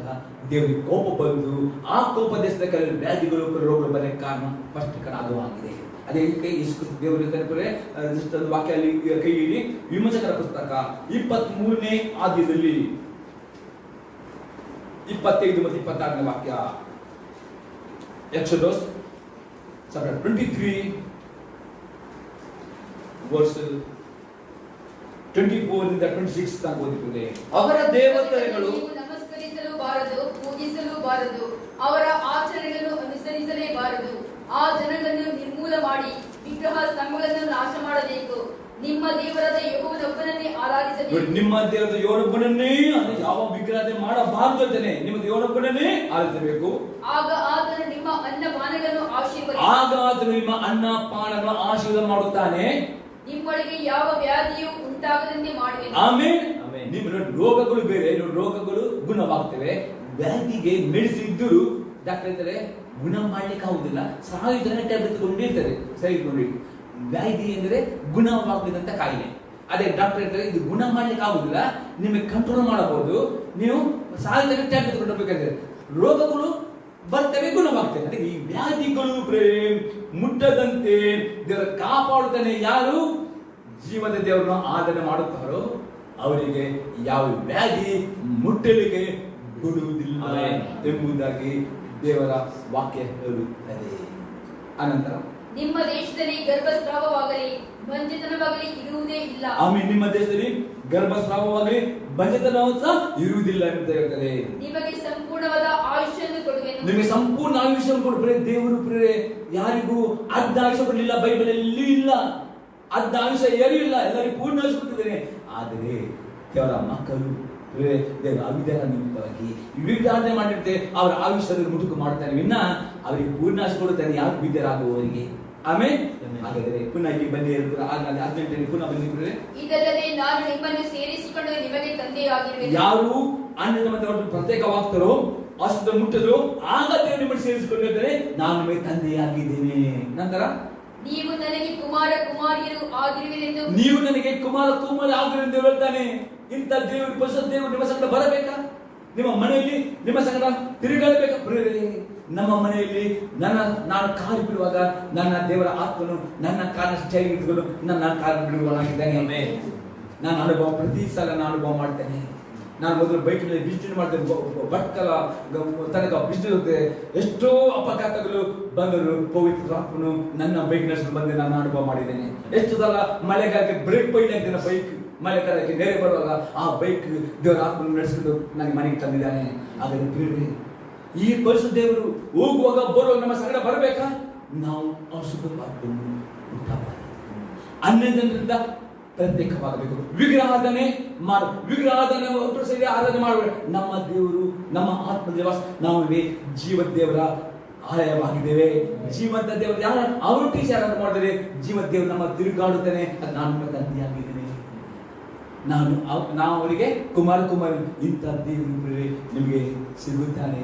ದೇವರಿಗೆ ಕೋಪ ಬಂದು ಆ ಕೋಪ ದೇಶದ ಕೆಲವು ವ್ಯಾಧಿಗಳು ರೋಗಗಳು ಬರಲಿಕ್ಕೆ ಕಾರಣ ಫಸ್ಟ್ ಅದು ಆಗಿದೆ. ಅದೇ ಕೈ ದೇವರು ವಾಕ್ಯ ಅಲ್ಲಿ ಕೈ ಹಿಡಿ. ವಿಮೋಚಕರ ಪುಸ್ತಕ 23ನೇ ಆದ್ಯದಲ್ಲಿ 25 ಮತ್ತು 26ನೇ ವಾಕ್ಯ. ಎಕ್ಸೋಡಸ್ chapter 23 verse 24 ಇಂದ 26 ತನಕ ಓದಿಕೊಳ್ಳಿ. ಅವರ ದೇವತೆಗಳು ನಮಸ್ಕರಿಸಲು ಬಾರದು, ಪೂಜಿಸಲು ಬಾರದು, ಅವರ ಆಚರಣೆಗಳನ್ನು ಅನುಸರಿಸಲೇಬಾರದು. ಆ ಜನಗಳನ್ನು ನಿರ್ಮೂಲ ಮಾಡಿ ವಿಗ್ರಹ ಸ್ತಂಭಗಳನ್ನು ನಾಶ ಮಾಡಬೇಕು. ನಿಮ್ಮ ದೇವರಾದ ಯೆಹೋವನೊಬ್ಬನನ್ನೇ ಆರಾಧಿಸಬೇಕು. ನಿಮ್ಮ ದೇವರಾದ ಯೆಹೋವನೊಬ್ಬನನ್ನೇ, ಯಾವ ವಿಗ್ರಹ ಮಾಡಬಾರದು ಅಂತಾನೆ, ನಿಮ್ಮ ದೇವರೊಬ್ಬನನ್ನೇ ಆರಾಧಿಸಬೇಕು. ಆಗ ಆತನು ನಿಮ್ಮ ಅನ್ನಪಾನಗಳನ್ನು ಆಶೀರ್ವಾದ ಮಾಡುತ್ತಾನೆ. ನಿಮ್ಮೊಳಗೆ ಯಾವ ವ್ಯಾಧಿಯು ಉಂಟಾಗದಂತೆ ಮಾಡುವೆನು. ಆಮೆನ್. ನಿಮ್ಮ ರೋಗಗಳು ಬೇರೆ, ರೋಗಗಳು ಗುಣವಾಗ್ತವೆ. ವ್ಯಾಧಿಗೆ ಮೆಡಿಸಿನ್ ಇದ್ದರೂ ಡಾಕ್ಟರ್ ಇದ್ದಾರೆ ಗುಣ ಮಾಡ್ಲಿಕ್ಕೆ ಆಗುದಿಲ್ಲ, ಸಾವಿರ ಟ್ಯಾಬ್ಲೆಟ್ ಕೊಂಡಿರ್ತಾರೆ ಸರಿಕೊಂಡು. ವ್ಯಾಧಿ ಎಂದರೆ ಗುಣವಾಗದಂತ ಕಾಯಿಲೆ. ಅದೇ ಡಾಕ್ಟರ್ ಹೇಳ್ತಾರೆ ಇದು ಗುಣ ಮಾಡ್ಲಿಕ್ಕೆ ಆಗುದಿಲ್ಲ, ನಿಮಗೆ ಕಂಟ್ರೋಲ್ ಮಾಡಬಹುದು, ನೀವು ಸಾಧ್ಯತೆ ಟ್ಯಾಬ್ಲೆಟ್ ತಗೊಂಡೋಗ್ಬೇಕಾದ್ರೆ ರೋಗಗಳು ಬರ್ತವೆ, ಗುಣವಾಗ್ತವೆ. ಅದಕ್ಕೆ ಈ ವ್ಯಾಧಿಗಳು ಮುಟ್ಟದಂತೆ ದೇವರ ಕಾಪಾಡುತ್ತಾನೆ. ಯಾರು ಜೀವದ ದೇವರನ್ನು ಆರಾಧನೆ ಮಾಡುತ್ತಾರೋ ಅವರಿಗೆ ಯಾವ ವ್ಯಾಧಿ ಮುಟ್ಟಲಿಕ್ಕೆ ಬಿಡುವುದಿಲ್ಲ ಎಂಬುದಾಗಿ ದೇವರ ವಾಕ್ಯ ಹೇಳುತ್ತದೆ. ಅನಂತರ ನಿಮ್ಮ ದೇಶದಲ್ಲಿ ಗರ್ಭಸ್ರಾವವಾಗಲಿ ಬಂಜೆತನವಾಗಲಿ ಇರುವುದೇ ಇಲ್ಲ. ಆಮೇಲೆ ನಿಮ್ಮ ದೇಶದಲ್ಲಿ ಗರ್ಭಸ್ರಾವವಾಗಲಿ ಬಂಜೆತನ ಸಹ ಇರುವುದಿಲ್ಲ ಅಂತ ಹೇಳ್ತಾರೆ. ನಿಮಗೆ ಸಂಪೂರ್ಣವಾದ ಆಯುಷ್ಯನ್ನು ಕೊಡುವೆನು. ನಿಮಗೆ ಸಂಪೂರ್ಣ ಆಯುಷ್ಯನ್ನು ಕೊಡುವ ದೇವರು ಪ್ರೇರೆ ಯಾರಿಗೂ ಅರ್ಧ ಆಯುಷ್ಯ ಕೊಡಲಿಲ್ಲ, ಬೈಬಲ್ ಅಲ್ಲಿ ಇಲ್ಲ. ಅರ್ಧ ಆಯುಷ್ಯ ಯಾರೂ ಇಲ್ಲ, ಎಲ್ಲರಿಗೂ ಪೂರ್ಣ ಆಯುಷ್ಯ ಕೊಟ್ಟಿದ್ದೇನೆ. ಆದರೆ ದೇವರ ಮಕ್ಕಳು ದೇವರ ಅವಿಧಾನ ನಿಮಿತ್ತವಾಗಿ ವಿಧಾರಣೆ ಮಾಡಿರುತ್ತೆ, ಅವರ ಆಯುಷ್ಯದಲ್ಲಿ ಮುಟುಕು ಮಾಡ್ತಾನೆ, ವಿನ್ನ ಅವರಿಗೆ ಪೂರ್ಣ ಆಯುಷ್ಯ ಕೊಡುತ್ತಾನೆ ಯಾರು ವಿದ್ಯರಾಗುವವರಿಗೆ. ಆಮೇಲೆ ಹಾಗಾದರೆ ಪುನಃ ಇಲ್ಲಿ ಬನ್ನಿ, 18 ಪುನಃ ಬನ್ನಿ. ಇದಲ್ಲದೆ ನಾನು ನಿಮ್ಮನ್ನು ಸೇರಿಸಿಕೊಂಡು ನಿಮಗೆ ತಂದೆಯಾಗಿರುವೆನು. ಯಾರು ಅನ್ಯ ಮತ್ತೆ ಪ್ರತ್ಯೇಕವಾಗ್ತಾರೋ ಅಷ್ಟು ಮುಟ್ಟಿದ್ರು ಆಗ ದೇವರು ನಿಮ್ಮನ್ನು ಸೇರಿಸಿಕೊಂಡಿರ್ತಾರೆ, ನಾನು ನಿಮಗೆ ತಂದೆಯಾಗಿದ್ದೇನೆ. ನಂತರ ನೀವು ನನಗೆ ಕುಮಾರ ಕುಮಾರಿಯರು ಆಗಿರುವಿರೆಂದು, ನೀವು ನನಗೆ ಕುಮಾರ ಕುಮಾರಿ ಆಗಿರುವೆಂದು ಹೇಳ್ತಾನೆ. ಇಂಥ ದೇವರು ಪರಿಶುದ್ಧ ದೇವರು ನಿಮ್ಮ ಸಂಗಡ ಬರಬೇಕಾ? ನಿಮ್ಮ ಮನೆಯಲ್ಲಿ ನಿಮ್ಮ ಸಂಗಡ ತಿರುಗಾಡಬೇಕಾ? ನಮ್ಮ ಮನೆಯಲ್ಲಿ ನಾನು ಕಾಲು ಬಿಡುವಾಗ ನನ್ನ ದೇವರ ಆತ್ಮನು ನನ್ನ ಕಾಲ ಸ್ಟೈಲ್ ಇಟ್ಕೊಂಡು ನನ್ನ ಕಾಲು ಬಿಡುವನಾಗಿದ್ದಾನೆ. ನಾನು ಅನುಭವ ಪ್ರತಿ ಸಲ ನಾನು ಅನುಭವ ಮಾಡ್ತೇನೆ. ನಾನು ಮೊದಲು ಬೈಕ್ನಲ್ಲಿ ಬಿಸ್ನೆಸ್ ಮಾಡ್ತೇನೆ, ಭಟ್ಕಲ ತನಕ ಬಿಸ್ನೆಸ್ ಹೋಗ್ತೇನೆ. ಎಷ್ಟೋ ಅಪಘಾತಗಳು ಬಂದರು, ಪವಿತ್ರ ಆತ್ಮನು ನನ್ನ ಬೈಕ್ ನಡೆಸ್ಕೊಂಡು ಬಂದು ನಾನು ಅನುಭವ ಮಾಡಿದ್ದೇನೆ. ಎಷ್ಟು ಸಲ ಮಳೆಗಾಲಕ್ಕೆ ಬ್ರೇಕ್ ಪೈಲ್ ಆಗಿದ್ದೇನೆ, ಬೈಕ್ ಮಳೆಗಾಲಕ್ಕೆ ನೆರೆ ಬರುವಾಗ ಆ ಬೈಕ್ ದೇವರ ಆತ್ಮನು ನಡೆಸಿಕೊಂಡು ನನಗೆ ಮನೆಗೆ ತಂದಿದ್ದಾನೆ. ಆದರೆ ಪ್ರಿಯರೇ, ಈ ಪರಿಶುದ್ಧ ದೇವರು ಹೋಗುವಾಗ ಬರುವಾಗ ನಮ್ಮ ಸಂಗಡ ಬರಬೇಕಾ? ನಾವು ಅಶುದ್ಧ ಪಾಪವನ್ನು ಹುಟ್ಟಬಾರದು, ಅನ್ಯ ಜನರಿಂದ ಪ್ರತ್ಯೇಕವಾಗಬೇಕು. ವಿಗ್ರಹಾಧನೆ ಒಟ್ಟು ಸೇರಿ ಆರಾಧನೆ ಮಾಡಬೇಡ. ನಮ್ಮ ದೇವರು ನಮ್ಮ ಆತ್ಮ ದೇವಾಸ, ನಾವು ಜೀವ ದೇವರ ಆಲಯವಾಗಿದ್ದೇವೆ. ಜೀವಂತ ದೇವರು ಯಾರು ಅವರು ಟೀಚರ್ ಆರಾಧನೆ ಮಾಡಿದರೆ ಜೀವ ದೇವರು ನಮ್ಮ ತಿರುಗಾಡುತ್ತಾನೆ. ಅದು ನಾನು ನಿಮ್ಮ ತಂದೆಯಾಗಿದ್ದೇನೆ, ನಾವು ಅವರಿಗೆ ಕುಮಾರ ಇಂಥ ದೇವರು ನಿಮಗೆ ಸಿಗುತ್ತಾನೆ.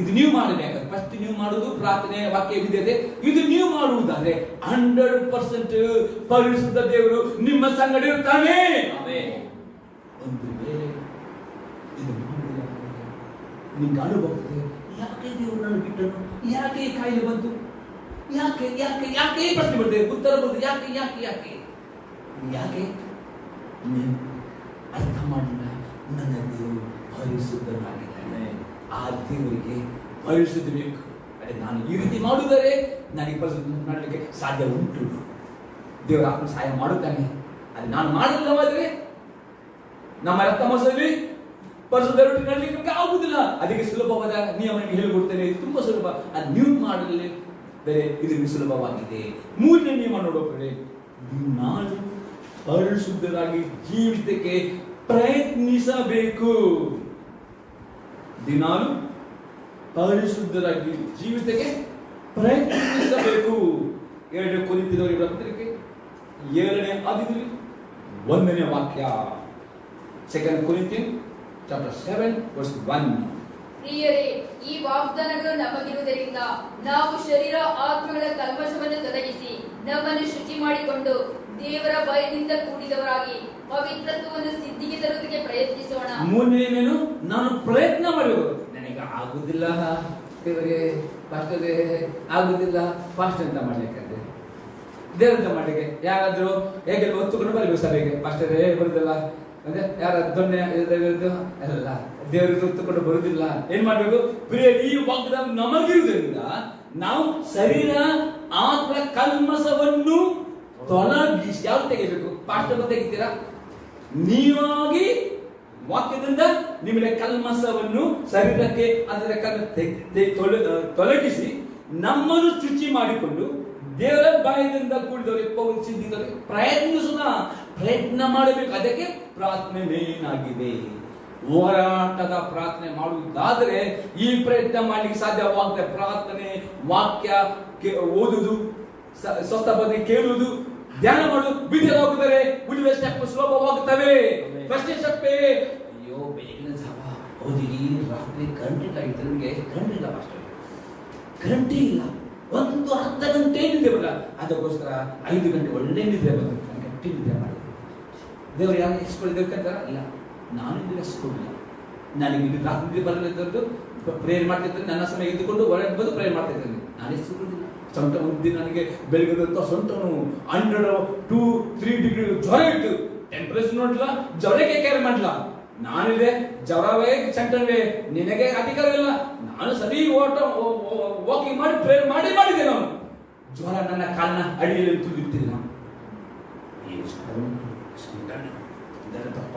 ಇದು ನೀವು ಮಾಡಬೇಕು. ಫಸ್ಟ್ ನೀವು ಮಾಡುವುದು ಪ್ರಾರ್ಥನೆ, ವಾಕ್ಯ ವಿದ್ಯತೆ. ಇದು ನೀವು ಮಾಡುವುದಾದ್ರೆ 100% ಪರಿಶುದ್ಧ ದೇವರು ನಿಮ್ಮ ಸಂಗಡ ಇರುತ್ತಾನೆ. ಒಂದು ವೇಳೆ ಇದು ಮಾಡುವುದಿಲ್ಲ, ನಿಮ್ಗೆ ಅನುಭವ ಯಾಕೆ ದೇವರು ನನ್ನ ಬಿಟ್ಟನು, ಯಾಕೆ ಕಾಯಿಲೆ ಬಂತು, ಯಾಕೆ ಯಾಕೆ ಯಾಕೆ ಪ್ರಶ್ನೆ ಬರ್ತದೆ, ಉತ್ತರ ಬರ್ತದೆ ಯಾಕೆ ಯಾಕೆ ಯಾಕೆ ಯಾಕೆ ನೀವು ಅರ್ಥ ಮಾಡಿಲ್ಲ. ನನ್ನ ದೇವರು ಪರಿಶುದ್ಧನಾಗಿದ್ದಾನೆ. ಆ ದೇವರಿಗೆ ಪರಿಶುದ್ಧ ಬೇಕು. ಅದೇ ನಾನು ಈ ರೀತಿ ಮಾಡುವುದರೆ ನನಗೆ ಪರಿಶುದ್ಧ ಮಾಡಲಿಕ್ಕೆ ಸಾಧ್ಯ ಉಂಟು. ದೇವರ ಆತ್ಮ ಸಹಾಯ ಮಾಡುತ್ತಾನೆ. ಅದು ನಾನು ಮಾಡಲಿಲ್ಲವಾದ್ರೆ ನಮ್ಮ ರಕ್ತ ಮಾಸದಲ್ಲಿ ಪರಿಶುದ್ಧ ರೊಟ್ಟಿ ನಡಲಿಕ್ಕೆ ನಮಗೆ ಆಗುವುದಿಲ್ಲ. ಅದಕ್ಕೆ ಸುಲಭವಾದ ನಿಯಮ ಹೇಳಿಕೊಡ್ತೇನೆ, ತುಂಬಾ ಸುಲಭ. ಅದು ನೀವು ಮಾಡಲಿ ಬೇರೆ, ಇದು ಸುಲಭವಾಗಿದೆ. ಮೂರನೇ ನಿಯಮ ನೋಡೋಕೆ, ನಾನು ಪರಿಶುದ್ಧರಾಗಿ ಜೀವಿಸಕ್ಕೆ ಪ್ರಯತ್ನಿಸಬೇಕು. ದಿನಾಲು ಪರಿಶುದ್ಧರಾಗಿ ಜೀವಿತಕ್ಕೆ ಪ್ರಯತ್ನಿಸಬೇಕು. 2 ಕೊರಿಂಥದವರ ಪತ್ರಿಕೆ 7ನೇ ಅಧ್ಯಾಯದಲ್ಲಿ 1ನೇ ವಾಕ್ಯ. 2 Corinthians chapter 7 verse 1. ಪ್ರಿಯರೇ, ಈ ವಾಗ್ದಾನಗಳು ನಮಗಿರುವುದರಿಂದ ನಾವು ಶರೀರ ಆತ್ಮಗಳ ಕಲ್ಮಶವನ್ನು ತೊಲಗಿಸಿ ನಮ್ಮನ್ನು ಶುಚಿ ಮಾಡಿಕೊಂಡು ದೇವರ ಭಯದಿಂದ ಕೂಡಿದವರಾಗಿ ಪವಿತ್ರತ್ವವನ್ನು ಸಿದ್ಧಿಗೆ ತರುವುದಕ್ಕೆ ಪ್ರಯತ್ನಿಸೋಣ. ಮೂರನೇನು, ನಾನು ಪ್ರಯತ್ನ ಮಾಡಬೇಕು. ನನಗೆ ಆಗುದಿಲ್ಲ ದೇವರೇ, ಪಾಸ್ಟರೇ ಆಗುದಿಲ್ಲ, ಪಾಸ್ಟ್ ಅಂತ ಮಾಡ್ಲಿಕ್ಕೆ ದೇವರಂತ ಮಾಡ್ಲಿಕ್ಕೆ ಯಾರಾದ್ರೂ ಹೇಗೆ ಒತ್ತುಕೊಂಡು ಬರಬೇಕು ಸಭೆಗೆ, ಪಾಸ್ಟರೇ ಬರುದಿಲ್ಲ ಅಂದ್ರೆ ಯಾರಾದ್ರೂ ದೊಣ್ಣೆ ಎಲ್ಲ ದೇವರಿಗೆ ಒತ್ತುಕೊಂಡು ಬರುದಿಲ್ಲ. ಏನ್ ಮಾಡ್ಬೇಕು? ಈ ವಾಗ್ದಾನ ನಮಗಿರುವುದರಿಂದ ನಾವು ಶರೀರ ಆತ್ಮ ಕಲ್ಮಸವನ್ನು ತೊಲಗಿಸಿ ಯಾರು ತೆಗಿಬೇಕು? ಪಾಸ್ಟರ್ ತೆಗಿತೀರಾ? ನೀವಾಗಿ ವಾಕ್ಯದಿಂದ ನಿಮಗೆ ಕಲ್ಮಸವನ್ನು ಶರೀರಕ್ಕೆ ತೊಲಗಿಸಿ ನಮ್ಮನ್ನು ಶುಚಿ ಮಾಡಿಕೊಂಡು ದೇವರ ಬಾಯದಿಂದ ಕೂಡಿದವರಿಗೆ ಪ್ರಯತ್ನ ಮಾಡಬೇಕು. ಅದಕ್ಕೆ ಪ್ರಾರ್ಥನೆ ಮೇನ್ ಆಗಿದೆ. ಹೋರಾಟದ ಪ್ರಾರ್ಥನೆ ಮಾಡುವುದಾದರೆ ಈ ಪ್ರಯತ್ನ ಮಾಡಲಿಕ್ಕೆ ಸಾಧ್ಯವಾಗ್ತದೆ. ಪ್ರಾರ್ಥನೆ, ವಾಕ್ಯ ಓದುವುದು, ಸ್ವಸ್ಥ ಬಗ್ಗೆ ಕೇಳುವುದು, ಧ್ಯಾನ ಮಾಡುವುದು, ಬಿದ್ದಲಾಗುತ್ತದೆ. ಉಳಿದ ಸ್ಟೆಪ್ ಸುಲಭವಾಗುತ್ತವೆ. ಫಸ್ಟ್ ಸ್ಟೆಪ್ ಅಯ್ಯೋ ಬೇಗಿನ ಜಾವ ಓದಿರಿ, ರಾತ್ರಿ ಕರೆಂಟ್ ಇಲ್ಲ, ನಿಮಗೆ ಕರೆಂಟ್ ಇಲ್ಲ, ಕರೆಂಟೇ ಇಲ್ಲ, ಒಂದು ಅರ್ಧ ಗಂಟೆ ನಿದ್ದೆ ಬರಲ್ಲ. ಅದಕ್ಕೋಸ್ಕರ 5 ಗಂಟೆ ಒಳ್ಳೆ ನಿದ್ರೆ ಬಂತು ನನಗೆ. ಗಟ್ಟಿ ನಿದ್ರೆ ಮಾಡಿದೆ. ದೇವರು ಯಾರು ಎಕ್ಸ್ಕೊಳ್ಳಿದ್ದಕ್ಕಂತಾರ ಇಲ್ಲ, ನಾನು ಎಕ್ಸ್ಕೊಂಡಿಲ್ಲ. ನನಗೆ ಇಲ್ಲಿ ರಾತ್ರಿ ನಿದ್ರೆ ಬರಲಿದ್ದು ಪ್ರೇಯರ್ ಮಾಡ್ತಿದ್ದೇನೆ, ನನ್ನ ಸಮಯ ಇದ್ದುಕೊಂಡು ಹೊರಗೆ ಬಂದು ಪ್ರೇಯರ್ ಮಾಡ್ತಾ ಇದ್ದೇನೆ. ನಾನು ಎಕ್ಸ್ಕೊಂಡಿಲ್ಲ. ಸೊಂಟ ಒಂದು ನನಗೆ ಬೆಳಗ್ಗೆ ಸೊಂಟನು 102-3 ಡಿಗ್ರಿ ಜ್ವರ ಇತ್ತು. ಟೆಂಪರೇಚರ್ ನೋಡ್ಲಿಲ್ಲ, ಜ್ವರಕ್ಕೆ ಕೇರ್ ಮಾಡಲಿಲ್ಲ. ನಾನಿದೆ ಜ್ವರವೇ ಸೆಂಟರ್ವೇ ನಿನಗೆ ಅಧಿಕಾರವಿಲ್ಲ. ನಾನು ಸರಿ ವಾಕಿಂಗ್ ಮಾಡಿ ಪ್ರೇಯರ್ ಮಾಡಿದೆ. ನಾನು ಜ್ವರ ನನ್ನ ಕಾಲಿನ ಅಡಿಯಲ್ಲಿ ತುಳಿಯುತ್ತಿಲ್ಲ.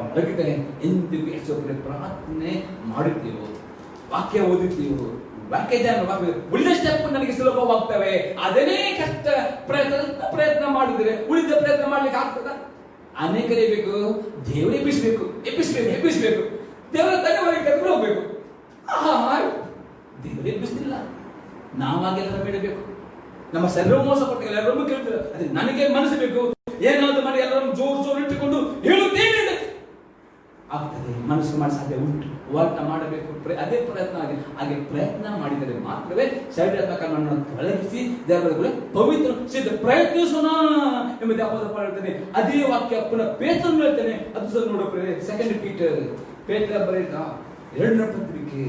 ಮಲಗಿದ್ದೇನೆ. ಎಂದಿಗೂ ಎಷ್ಟೋ ಪ್ರಾರ್ಥನೆ ಮಾಡುತ್ತೇವೋ, ವಾಕ್ಯ ಓದುತ್ತೀವೋ, ವಾಕ್ಯ ಉಳಿದ ಸ್ಟೆಪ್ ನನಗೆ ಸುಲಭವಾಗ್ತವೆ. ಅದನ್ನೇ ಕಷ್ಟ ಪ್ರಯತ್ನ ಮಾಡಿದ್ರೆ ಉಳಿದ ಪ್ರಯತ್ನ ಮಾಡ್ಲಿಕ್ಕೆ ಆಗ್ತದ? ಅನೇಕರೇ ಬೇಕು. ದೇವರೇ ಎಬ್ಬಿಸ್ಬೇಕು. ದೇವರ ತನ್ನ ಹೊರಗೆ ಕರ್ಕೊಂಡು ಹೋಗ್ಬೇಕು. ದೇವರೇ ಎಬ್ಬಿಸ್ತಿಲ್ಲ. ನಾವಾಗೆಲ್ಲರ ಬೇಡಬೇಕು. ನಮ್ಮ ಶರೀರ ಮೋಸ ಕೊಟ್ಟ ಎಲ್ಲರೂ ಕೇಳ್ತಾರೆ. ಅದೇ ನನಗೆ ಮನಸ್ಸು ಬೇಕು. ಏನಾದ್ರು ಮಾಡಿ ಎಲ್ಲರೂ ಜೋರು ಇಟ್ಟುಕೊಂಡು ಹೇಳುತ್ತೇನೆ ಆಗ್ತದೆ. ಮನಸ್ಸು ಮಾಡಿ ಸಾಧ್ಯ ಉಂಟು. ಹೋರಾಟ ಮಾಡಬೇಕು. ಅದೇ ಪ್ರಯತ್ನ ಆಗಿದೆ. ಹಾಗೆ ಪ್ರಯತ್ನ ಮಾಡಿದರೆ ಮಾತ್ರವೇ ಶರೀರವನ್ನು ತೊಲಗಿಸಿ ದೇವರ ಪವಿತ್ರ ಸಿದ್ಧ ಪ್ರಯತ್ನಿಸೋಣ ಎಂಬುದು ಅಪೋಸ್ತಲ ಹೇಳ್ತಾನೆ. ಅದೇ ವಾಕ್ಯ ಪುನಃ ಪೇತ್ರನು ಹೇಳ್ತಾನೆ. ಅದು ಸಹ ನೋಡಪ್ರೆ 2 ಪೀಟರ್ ಪೇತ್ರ ಬರೆದ 2ನೇ ಪತ್ರಿಕೆ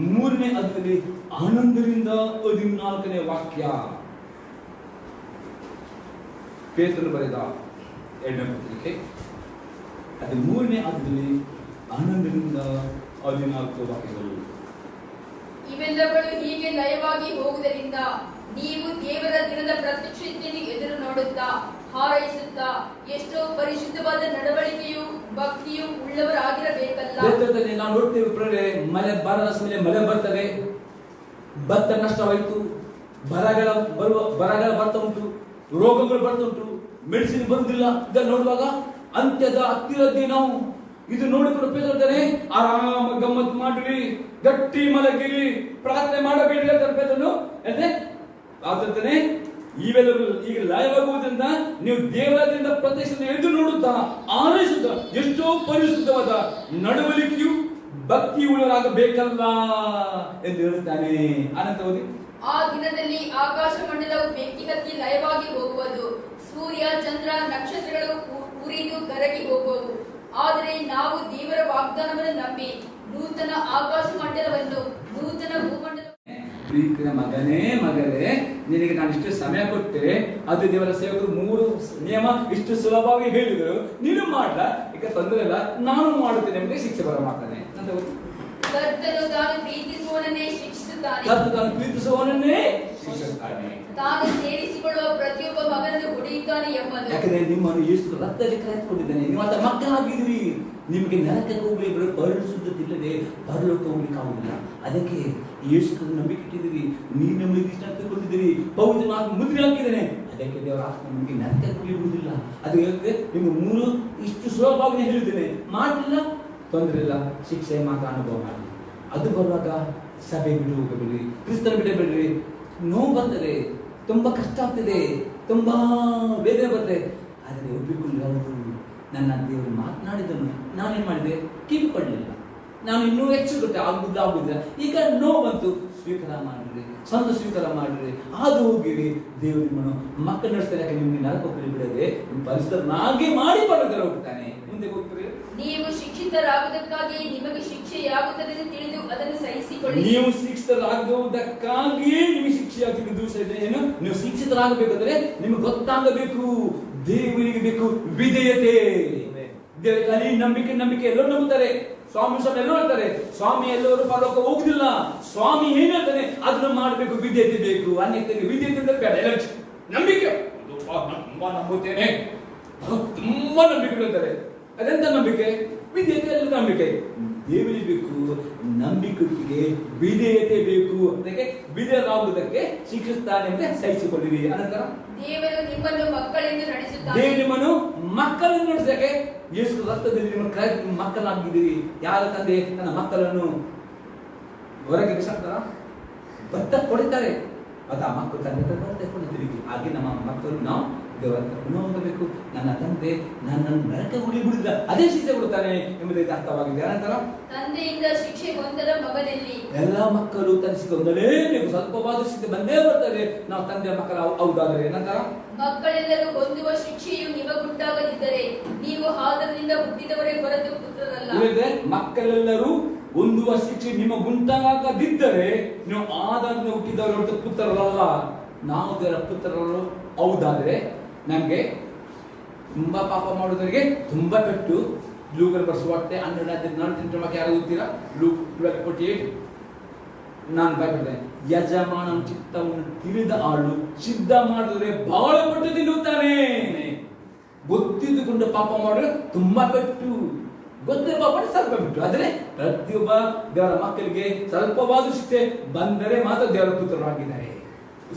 3ನೇ ಅಧ್ಯಾಯದಲ್ಲಿ 11-14 ವಾಕ್ಯ. ಪೇತ್ರನು ಬರೆದ 2ನೇ ಪತ್ರಿಕೆ ಅದು 3ನೇ ಅಧ್ಯಾಯದಲ್ಲಿ 11-14 ವಾಕ್ಯಗಳು. ಇವೆಲ್ಲಗಳು ಹೀಗೆ ಲಯವಾಗಿ ಹೋಗುವುದರಿಂದ ನೀವು ದೇವರ ದಿನದ ಪ್ರತ್ಯಕ್ಷತೆಯನ್ನು ಎದುರು ನೋಡುತ್ತಾ ಹಾರೈಸುತ್ತಾ ಎಷ್ಟೋ ಪರಿಶುದ್ಧವಾದ ನಡವಳಿಕೆಯು ಭಕ್ತಿಯು ಉಳ್ಳವರಾಗಿರಬೇಕಲ್ಲ. ನಾವು ನೋಡ್ತೇವೆ ಮಳೆ ಬರದ ಸಮಯ ಮಳೆ ಬರ್ತದೆ, ಭತ್ತ ನಷ್ಟವಾಯಿತು, ಬರಗಳ ಬರ್ತಾ ಉಂಟು, ರೋಗಗಳು ಬರ್ತಾ ಉಂಟು, ಮೆಡಿಸಿನ್ ಬರುವುದಿಲ್ಲ. ಇದನ್ನು ನೋಡುವಾಗ ಅಂತ್ಯದ ಹತ್ತಿರ ದಿನ ಇದು ನೋಡಿಕೊಂಡು ಪೇತ್ರನೇ ಆರಾಮ ಗಮ್ಮತ್ ಮಾಡ್ರಿ, ಗಟ್ಟಿ ಮಲಗಿರಿ, ಪ್ರಾರ್ಥನೆ ಮಾಡಬೇಡಿ ಪೇತ್ರನು ಹೇಳ್ತಾನೆ. ಇವೆಲ್ಲರೂ ಈಗ ಲಯವಾಗುವುದರಿಂದ ನೀವು ದೇವರಿಂದ ಪ್ರತ್ಯಕ್ಷತೆ ಎದುರು ನೋಡುತ್ತಾ ಆನಯಿಸುತ್ತಾ ಎಷ್ಟೋ ಪರಿಶುದ್ಧವಾದ ನಡವಳಿಕೆಯು ಭಕ್ತಿ ಉಳ್ಳವರಾಗಬೇಕಲ್ಲ ಎಂದು ಹೇಳುತ್ತಾನೆ. ಅನಂತ ಓದಿ. ಆ ದಿನದಲ್ಲಿ ಆಕಾಶ ಮಂಡಲವು ಬೆಂಕಿ ಹತ್ತಿ ಲಯವಾಗಿ ಹೋಗುವುದು, ಸೂರ್ಯ ಚಂದ್ರ ನಕ್ಷತ್ರಗಳು ಉರಿದು ಕರಗಿ ಹೋಗುವುದು. ಆದರೆ ನಾವು ದೇವರ ವಾಗ್ದಾನವನ್ನು ನಂಬಿ ನೂತನ ಆಕಾಶ ಮಂಡಲವನ್ನು ನೂತನ ಭೂಮಂಡಲ. ಪ್ರೀತಿಯ ಮಗನೇ ನಿನಗೆ ನಾನು ಇಷ್ಟು ಸಮಯ ಕೊಟ್ಟೆ, ಅದು ದೇವರ ಸೇವಕರು 3 ನಿಯಮ ಇಷ್ಟು ಸುಲಭವಾಗಿ ಹೇಳಿದರು, ನೀನು ಮಾಡ್ಲ, ಈಗ ತೊಂದರೆ ಇಲ್ಲ, ನಾನು ಮಾಡುತ್ತೇನೆ ಎಂಬುದೇ ಶಿಕ್ಷೆ ಬರ ಮಾಡ್ತಾನೆ. ಕರ್ತನು ತಾನು ಪ್ರೀತಿಸುವವನನ್ನೇ ಶಿಕ್ಷಿಸುತ್ತಾನೆ, ತಾನು ಸೇರಿಸಿಕೊಳ್ಳುವ ಪ್ರತಿಯೊಬ್ಬ ಮಗನನ್ನು ಹೊಡೆಯುತ್ತಾನೆ ಎಂಬುದು. ಯಾಕಂದ್ರೆ ನಿಮ್ಮನ್ನು ಯೇಸು ರಕ್ತದಲ್ಲಿ ಕರೆದುಕೊಂಡಿದ್ದಾನೆ. ನೀವು ಅಂತ ಮಕ್ಕಳಾಗಿದ್ರಿ. ನಿಮಗೆ ನರಕಕ್ಕೆ ಹೋಗ್ಲಿಕ್ಕೆ ಪರಿಶುದ್ಧತೆ ಪರಲೋಕ ಹೋಗ್ಲಿಕ್ಕೆ ಆಗುದಿಲ್ಲ. ಅದಕ್ಕೆ ಯೇಸು ನಂಬಿಕೆ ಇಟ್ಟಿದ್ದೀರಿ, ನೀವು ನಮಗೆ ಇಷ್ಟ ತಿಳ್ಕೊಂಡಿದ್ದೀರಿ, ಪವಿತ್ರ ಮುದ್ರೆ ಹಾಕಿದ್ದಾನೆ. ಅದಕ್ಕೆ ದೇವರ ಆತ್ಮ ನಿಮಗೆ ನರಕಕ್ಕೆ ಹೋಗ್ಲಿಕ್ಕೆ ಬಿಡುವುದಿಲ್ಲ. ಅದು ಹೇಳಿದ್ರೆ ನಿಮ್ಗೆ 3 ಇಷ್ಟು ಸುಲಭವಾಗಿ ಹೇಳಿದ್ದೇನೆ, ಮಾಡಲಿಲ್ಲ ತೊಂದರೆ ಇಲ್ಲ, ಶಿಕ್ಷೆ ಮಾತ್ರ ಅನುಭವ ಮಾಡಿ. ಅದು ಬರುವಾಗ ಸಭೆ ಬಿಡು ಹೋಗಬೇಡಿ, ಕ್ರಿಸ್ತನ ಬಿಡಬೇಡ್ರಿ. ನೋವು ಬರ್ತದೆ, ತುಂಬಾ ಕಷ್ಟ ಆಗ್ತದೆ, ತುಂಬಾ ವೇದನೆ ಬರ್ತದೆ. ಆದರೆ ಒಪ್ಪಿಕೊಂಡು ಯಾವುದು ನನ್ನ ದೇವರು ಮಾತನಾಡಿದನು, ನಾನೇನ್ ಮಾಡಿದೆ, ಕಿವಿಕೊಳ್ಳಲಿಲ್ಲ. ನಾನು ಇನ್ನೂ ಹೆಚ್ಚು ಗೊತ್ತೆ ಆಗುದಿಲ್ಲ. ಈಗ ನೋವು ಬಂತು, ಸ್ವೀಕಾರ ಮಾಡಿರಿ, ಸ್ವಂತ ಸ್ವೀಕಾರ ಮಾಡಿರಿ, ಅದು ಹೋಗಿರಿ. ದೇವರು ನಿಮ್ಮನ್ನು ಮಕ್ಕಳು ನಡೆಸ್ತಾರೆ. ಯಾಕೆ ನಿಮ್ಗೆ ನರಕ ಬಿಡದೆ ನಿಮ್ಮ ಪರಿಸರನಾಗೆ ಮಾಡಿ ಬರೋದರ ಹೋಗ್ತಾನೆ. ಮುಂದೆ ಹೋಗ್ತೀರಿ. ನೀವು ಶಿಕ್ಷಿತರಾಗುವುದಕ್ಕಾಗಿ ನಿಮಗೆ ಶಿಕ್ಷೆಯಾಗುತ್ತದೆ ತಿಳಿದು ಅದನ್ನು ಸಹಿಸಿಕೊಳ್ಳಿ. ನೀವು ಶಿಕ್ಷಿತರಾಗುವುದಕ್ಕಾಗಿಯೇ ನಿಮಗೆ ಶಿಕ್ಷೆಯಾಗುತ್ತದೆ ದೂಷ ಇದೆ. ಏನು? ನೀವು ಶಿಕ್ಷಿತರಾಗಬೇಕಾದ್ರೆ ನಿಮಗೆ ಗೊತ್ತಾಗಬೇಕು, ದೇವರಿಗೆ ಬೇಕು ವಿಧೇಯತೆ. ದೇವರಲ್ಲಿ ನಂಬಿಕೆ ಎಲ್ಲರೂ ನಂಬುತ್ತಾರೆ. ಸ್ವಾಮಿ ಎಲ್ಲರೂ ಹೇಳ್ತಾರೆ, ಸ್ವಾಮಿ ಎಲ್ಲರೂ ಪರಲೋಕ ಹೋಗುದಿಲ್ಲ. ಸ್ವಾಮಿ ಏನ್ ಹೇಳ್ತಾನೆ ಅದನ್ನು ಮಾಡಬೇಕು, ವಿಧೇಯತೆ ಬೇಕು. ಅನೇಕರಿಗೆ ವಿಧೇಯತೆ ಅಂದ್ರೆ ಬೇಡ, ನಂಬಿಕೆ ತುಂಬಾ ನಂಬುತ್ತೇನೆ, ತುಂಬಾ ನಂಬಿಕೆ ಹೇಳ್ತಾರೆ. ಅದೆಂತ ನಂಬಿಕೆ? ವಿಧೇಯತೆ ಎಲ್ಲ ನಂಬಿಕೆ. ದೇವರಿಗೆ ಬೇಕು ನಂಬಿಕೆಗೆ ವಿಧೇಯತೆ ಬೇಕು. ಅದಕ್ಕೆ ವಿಧೇಯರಾಗುವುದಕ್ಕೆ ಶಿಕ್ಷಿಸುತ್ತಾನೆ ಅಂತ ಸಹಿಸಿಕೊಳ್ಳಿರಿ. ಅನಂತರ ದೇವರು ನಿಮ್ಮನ್ನು ಮಕ್ಕಳೆಂದು ನಡೆಸುತ್ತಾನೆ. ದೇವರು ನಿಮ್ಮನ್ನು ಮಕ್ಕಳೆಂದು ನಡೆಸಕ್ಕೆ ಯೇಸು ರಕ್ತದಲ್ಲಿ ನಿಮ್ಮ ಮಕ್ಕಳಾಗಿದ್ದೀರಿ. ಯಾರ ತಂದೆ ತನ್ನ ಮಕ್ಕಳನ್ನು ಹೊರಗೆ ಬಿಸಾಕ್ತಾರ? ಭತ್ತ ಕೊಡ್ತಾರೆ, ಅದು ಆ ಮಕ್ಕಳು ತಂದೆ ಭತ್ತ ಕೊಡ್ತೀರಿ. ಹಾಗೆ ನಮ್ಮ ಮಕ್ಕಳು ನಾವು ದೇವರ ಹತ್ರ ಪುನಃ ಹೋಗಬೇಕು. ನನ್ನ ತಂದೆ ನನ್ನನ್ನು ನರಕ ಬಿಡಿದ ಅದೇ ಶಿಕ್ಷೆ ಕೊಡುತ್ತಾನೆ ಎಂಬುದಕ್ಕೆ ಅರ್ಥವಾಗಿದೆ. ಅನಂತರ ತಂದೆಯಿಂದ ಶಿಕ್ಷೆ ಹೊಂದದ ಮಗನಲ್ಲಿ ಎಲ್ಲ ಮಕ್ಕಳು ತನಿಸಿಕೊಂಡಲೇಬೇಕು, ಸ್ವಲ್ಪವಾದ ಶಿಕ್ಷೆ ಬಂದೇ ಬರ್ತದೆ ನಾವು ತಂದೆಯ ಮಕ್ಕಳು ಹೌದಾದರೆ. ನಂತರ ಮಕ್ಕಳೆಲ್ಲರೂ ಹೊಂದುವ ಶಿಕ್ಷೆಯು ನಿಮಗುಂಟಾಗದಿದ್ದರೆ ನೀವು ಆದರದಿಂದ ಹುಟ್ಟಿದವರೇ ಹೊರತು ಪುತ್ರರಲ್ಲ. ಮಕ್ಕಳೆಲ್ಲರೂ ಹೊಂದುವ ಶಿಕ್ಷೆ ನಿಮಗುಂಟಾಗದಿದ್ದರೆ ನೀವು ಆದರಿಂದ ಹುಟ್ಟಿದವರು ಹೊರತು ಪುತ್ರರಲ್ಲ. ನಾವು ದೇವರ ಪುತ್ರರನ್ನು ಹೌದಾದ್ರೆ ನಮ್ಗೆ ತುಂಬಾ ಪಾಪ ಮಾಡುವುದರಿಗೆ ತುಂಬಾ ಪೆಟ್ಟು. ಲೂಕಲ್ಲಿ ಬರೆಸುವಾರ್ತೆ 12:48 ಯಾರು ಓದ್ತೀರಾ? ಲೂಕ್ 12:48. ನಾನು ಬೈಬಿಡ್ತೇನೆ. ಯಜಮಾನನ ಚಿತ್ತವನ್ನು ತಿಳಿದ ಆಳು ಸಿದ್ಧ ಮಾಡಿದ್ರೆ ಬಹಳ ಪಟ್ಟು ತಿನ್ನುತ್ತಾನೆ. ಗೊತ್ತಿದ್ದುಕೊಂಡು ಪಾಪ ಮಾಡಿದ್ರೆ ತುಂಬಾ ಪೆಟ್ಟು, ಗೊತ್ತೇ ಪಾಪ ಸ್ವಲ್ಪ ಬಿಟ್ಟು. ಆದ್ರೆ ಪ್ರತಿಯೊಬ್ಬ ದೇವರ ಮಕ್ಕಳಿಗೆ ಸ್ವಲ್ಪವಾದ ಶಿಕ್ಷೆ ಬಂದರೆ ಮಾತ್ರ ದೇವರ ಪುತ್ರರಾಗಿದ್ದಾರೆ.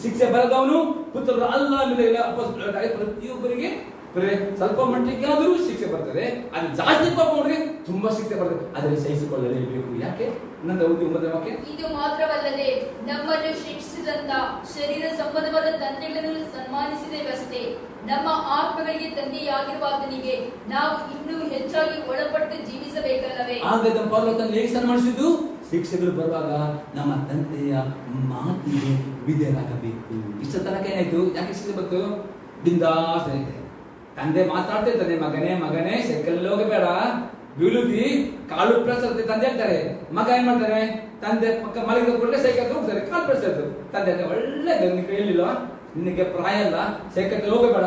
ಶಿಕ್ಷೆ ಬರದವನು ಪುತ್ರರು ಅಲ್ಲ. ಪ್ರತಿಯೊಬ್ಬರಿಗೆ ಸ್ವಲ್ಪ ಮಟ್ಟಿಗೆ ಆದರೂ ಶಿಕ್ಷೆ ಬರ್ತದೆ. ಅದು ಜಾಸ್ತಿ ಪಾಪ ಮಾಡಿದ್ರೆ ತುಂಬಾ ಶಿಕ್ಷೆ ಬರ್ತದೆ. ಆದರೆ ಸಹಿಸಿಕೊಳ್ಳಲೇಬೇಕು. ಯಾಕೆ? ಇದು ಮಾತ್ರವಲ್ಲದೆ ನಮ್ಮನ್ನು ಶಿಕ್ಷಿಸಿದಂತ ಶರೀರ ಸಂಬಂಧವಾದ ತಂದೆಗಳನ್ನು ಸನ್ಮಾನಿಸಿದೆವಷ್ಟೇ, ನಮ್ಮ ಆತ್ಮಗಳಿಗೆ ತಂದೆಯಾಗಿರುವ ಆತನಿಗೆ ನಾವು ಇನ್ನೂ ಹೆಚ್ಚಾಗಿ ಒಳಪಟ್ಟು ಜೀವಿಸಬೇಕಲ್ಲವೇ? ಹಾಗಾದ್ರೆ ಪೌಲನು ಹೇಗೆ ಸನ್ಮಾನಿಸಿದ್ದು? ಶಿಕ್ಷೆಗಳು ಬರುವಾಗ ನಮ್ಮ ತಂದೆಯ ಮಾತಿಗೆ ವಿಧೇಯರಾಗಬೇಕು. ಇಷ್ಟ ತನಕ ಏನಾಯ್ತು? ಯಾಕೆ ಶಿಕ್ಷೆ ಬಂತು? ಬಿಂದಾಸ್ ತಂದೆ ಮಾತಾಡ್ತಾ ಇರ್ತಾನೆ, ಮಗನೇ ಮಗನೇ ಸೈಕಲ್ ಹೋಗಬೇಡ, ಬೀಳುತ್ತಿ, ಕಾಲು ಪ್ರೆಸ್ ಇರುತ್ತೆ ತಂದೆ ಹೇಳ್ತಾರೆ. ಮಗ ಏನ್ ಮಾಡ್ತಾನೆ? ತಂದೆ ಪಕ್ಕ ಮಲಗಿದ ಕೂಡಲೇ ಸೈಕಲ್ ಹೋಗ್ತಾರೆ, ಕಾಲು ಪ್ರೆಸ್ ಇರ್ತದೆ. ತಂದೆ ಒಳ್ಳೆದು, ನಿನಗೆ ಹೇಳಿಲ್ವಾ, ನಿನಗೆ ಪ್ರಾಯ ಅಲ್ಲ, ಸೈಕಲ್ ಹೋಗಬೇಡ.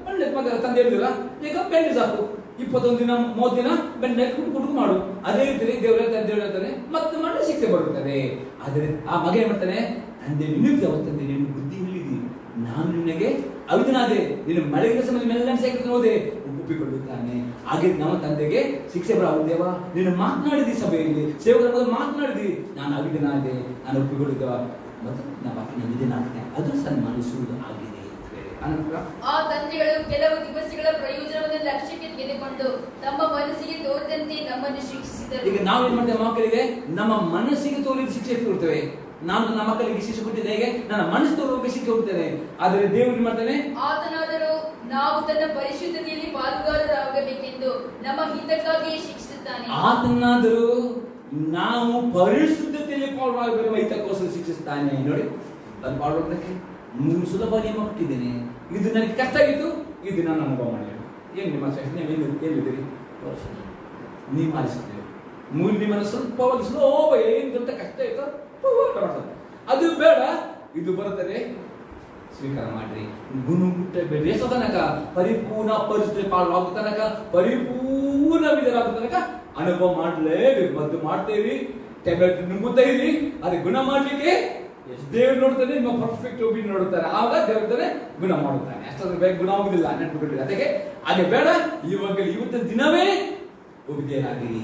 ಒಳ್ಳೆ ಮಗ ತಂದೆ ಹೇಳಿಲ್ಲ, ಈಗ ಬೆಂಡ್ ಸಾಕು, 21 ದಿನ 30 ದಿನ ಬೆಂಡ್ ಕುಟುಕು ಮಾಡು. ಅದೇ ರೀತಿ ದೇವರ ತಂದೆ ಹೇಳ್ತಾನೆ, ಮತ್ತೆ ಮಾಡಿ ಶಿಕ್ಷೆ ಬರುತ್ತದೆ. ಆದ್ರೆ ಆ ಮಗ ಏನ್ ಮಾಡ್ತಾನೆ? ತಂದೆ ನಿನಗೆ ಅವತ್ತಂದೆ ನೀನು ಬುದ್ಧಿ ಹೇಳಿದಿ, ನಾನು ನಿನಗೆ ಅವಿದನಾದೆ, ನೀನು ಮಳೆಗಿನ ಸಮಯ ಮೆಲ್ಲ ಸೈಕಲ್ ಹೋದೆ, ಒಪ್ಪಿಕೊಳ್ಳುತ್ತಾನೆ. ಹಾಗೆ ನಮ್ಮ ತಂದೆಗೆ ಶಿಕ್ಷೆ ಬರ. ದೇವ ನೀನು ಮಾತನಾಡಿದಿ, ಸಭೆಯಲ್ಲಿ ಸೇವಕರ ಮೊದಲು ಮಾತನಾಡಿದಿ, ನಾನು ಅವಿದನಾದೆ, ನಾನು ಒಪ್ಪಿಕೊಳ್ಳುತ್ತೇವ ಮತ್ತು ನಮ್ಮ ವಿಧನಾಗ್ತೇನೆ, ಅದು ಸನ್ಮಾನಿಸುವುದು ಆಗಿದೆ. ಆ ತಂದೆಗಳು ಕೆಲವು ದಿವಸಗಳ ಪ್ರಯೋಜನವನ್ನು ಲಕ್ಷ್ಯಕ್ಕೆ ತೆಗೆದುಕೊಂಡು ತಮ್ಮ ಮನಸ್ಸಿಗೆ ತೋರಿದಂತೆ ನಮ್ಮನ್ನು ಶಿಕ್ಷಿಸಿದರು. ಈಗ ನಾವೇನ್ ಮಾಡ್ತೇವೆ? ಮಕ್ಕಳಿಗೆ ನಮ್ಮ ಮನಸ್ಸಿಗೆ ತೋರಿದ ಶಿಕ್ಷೆ ಕೊಡ್ತೇವೆ. ನಾನು ನನ್ನ ಮಕ್ಕಳಿಗೆ ಶಿಕ್ಷೆ ಕೊಟ್ಟಿದ್ದೆ, ಹೇಗೆ ನನ್ನ ಮನಸ್ಸು ತೋರುವಾಗ ಶಿಕ್ಷೆ ಕೊಡ್ತೇನೆ. ಆದರೆ ದೇವರು ಮಾಡ್ತಾನೆ, ಆತನಾದರೂ ನಾವು ತನ್ನ ಪರಿಶುದ್ಧತೆಯಲ್ಲಿ ಪಾಲುಗಾರರಾಗಬೇಕೆಂದು ನಮ್ಮ ಹಿತಕ್ಕಾಗಿಯೇ ಶಿಕ್ಷಿಸುತ್ತಾನೆ. ಆತನಾದರೂ ನಾವು ಪರಿಶುದ್ಧತೆಯಲ್ಲಿ ಪಾಲ್ಗೊಳ್ಳಬೇಕು, ಹಿತಕ್ಕೋಸ್ಕರ ಶಿಕ್ಷಿಸುತ್ತಾನೆ. ನೋಡಿ, ಅದು ಪಾಲ್ಗೊಳ್ಳೋದಕ್ಕೆ 3 ಸುಲಭ ನಿಯಮ ಕೊಟ್ಟಿದ್ದೇನೆ. ಇದು ನನಗೆ ಕಷ್ಟ ಆಗಿತ್ತು, ಇದು ನಾನು ಅನುಭವ ಮಾಡಿದೆ. ಏನು ನಿಮ್ಮ ಎಲ್ಲಿದ್ದೀರಿ? ನೀವು ಆಲಿಸುತ್ತೇವೆ 3 ನಿಯಮ ಸ್ವಲ್ಪವಾಗಿ ಸ್ಲೋವ, ಏನು ದೊಡ್ಡ ಕಷ್ಟ ಆಯ್ತು ಅದು ಬೇಡ, ಇದು ಬರುತ್ತದೆ, ಸ್ವೀಕಾರ ಮಾಡ್ರಿ. ಗುಣಗುಟ್ಟ ಬೇಡ್ರಿ. ಎಷ್ಟು ತನಕ? ಪರಿಪೂರ್ಣ ಪರಿಸ್ಥಿತಿ ಪಾಲ್ವಾಗುವ ತನಕ, ಪರಿಪೂರ್ಣ ವಿಧರಾಗುವ ತನಕ ಅನುಭವ ಮಾಡಲೇಬೇಕು. ಮತ್ತು ಮಾಡ್ತೇವಿ, ಟ್ಯಾಬ್ಲೆಟ್ ನುಂಗುತ್ತಾ ಇರಿ, ಅದು ಗುಣ ಮಾಡ್ಲಿಕ್ಕೆ ದೇವ್ರು ನೋಡ್ತಾನೆ, ನಿಮ್ಮ ಪರ್ಫೆಕ್ಟ್ ಒಬ್ಬಿ ನೋಡ್ತಾರೆ, ಆಗ ದೇವ್ರ ಗುಣ ಮಾಡುತ್ತಾನೆ. ಅಷ್ಟೊಂದು ಬೇಗ ಗುಣ ಆಗುದಿಲ್ಲ, ನೆನಪಿಕೊಳ್ಳಿ. ಅದಕ್ಕೆ ಹಾಗೆ ಬೇಡ, ಇವತ್ತಿನ ದಿನವೇ ವಿಧೇಯರಾಗಿರಿ,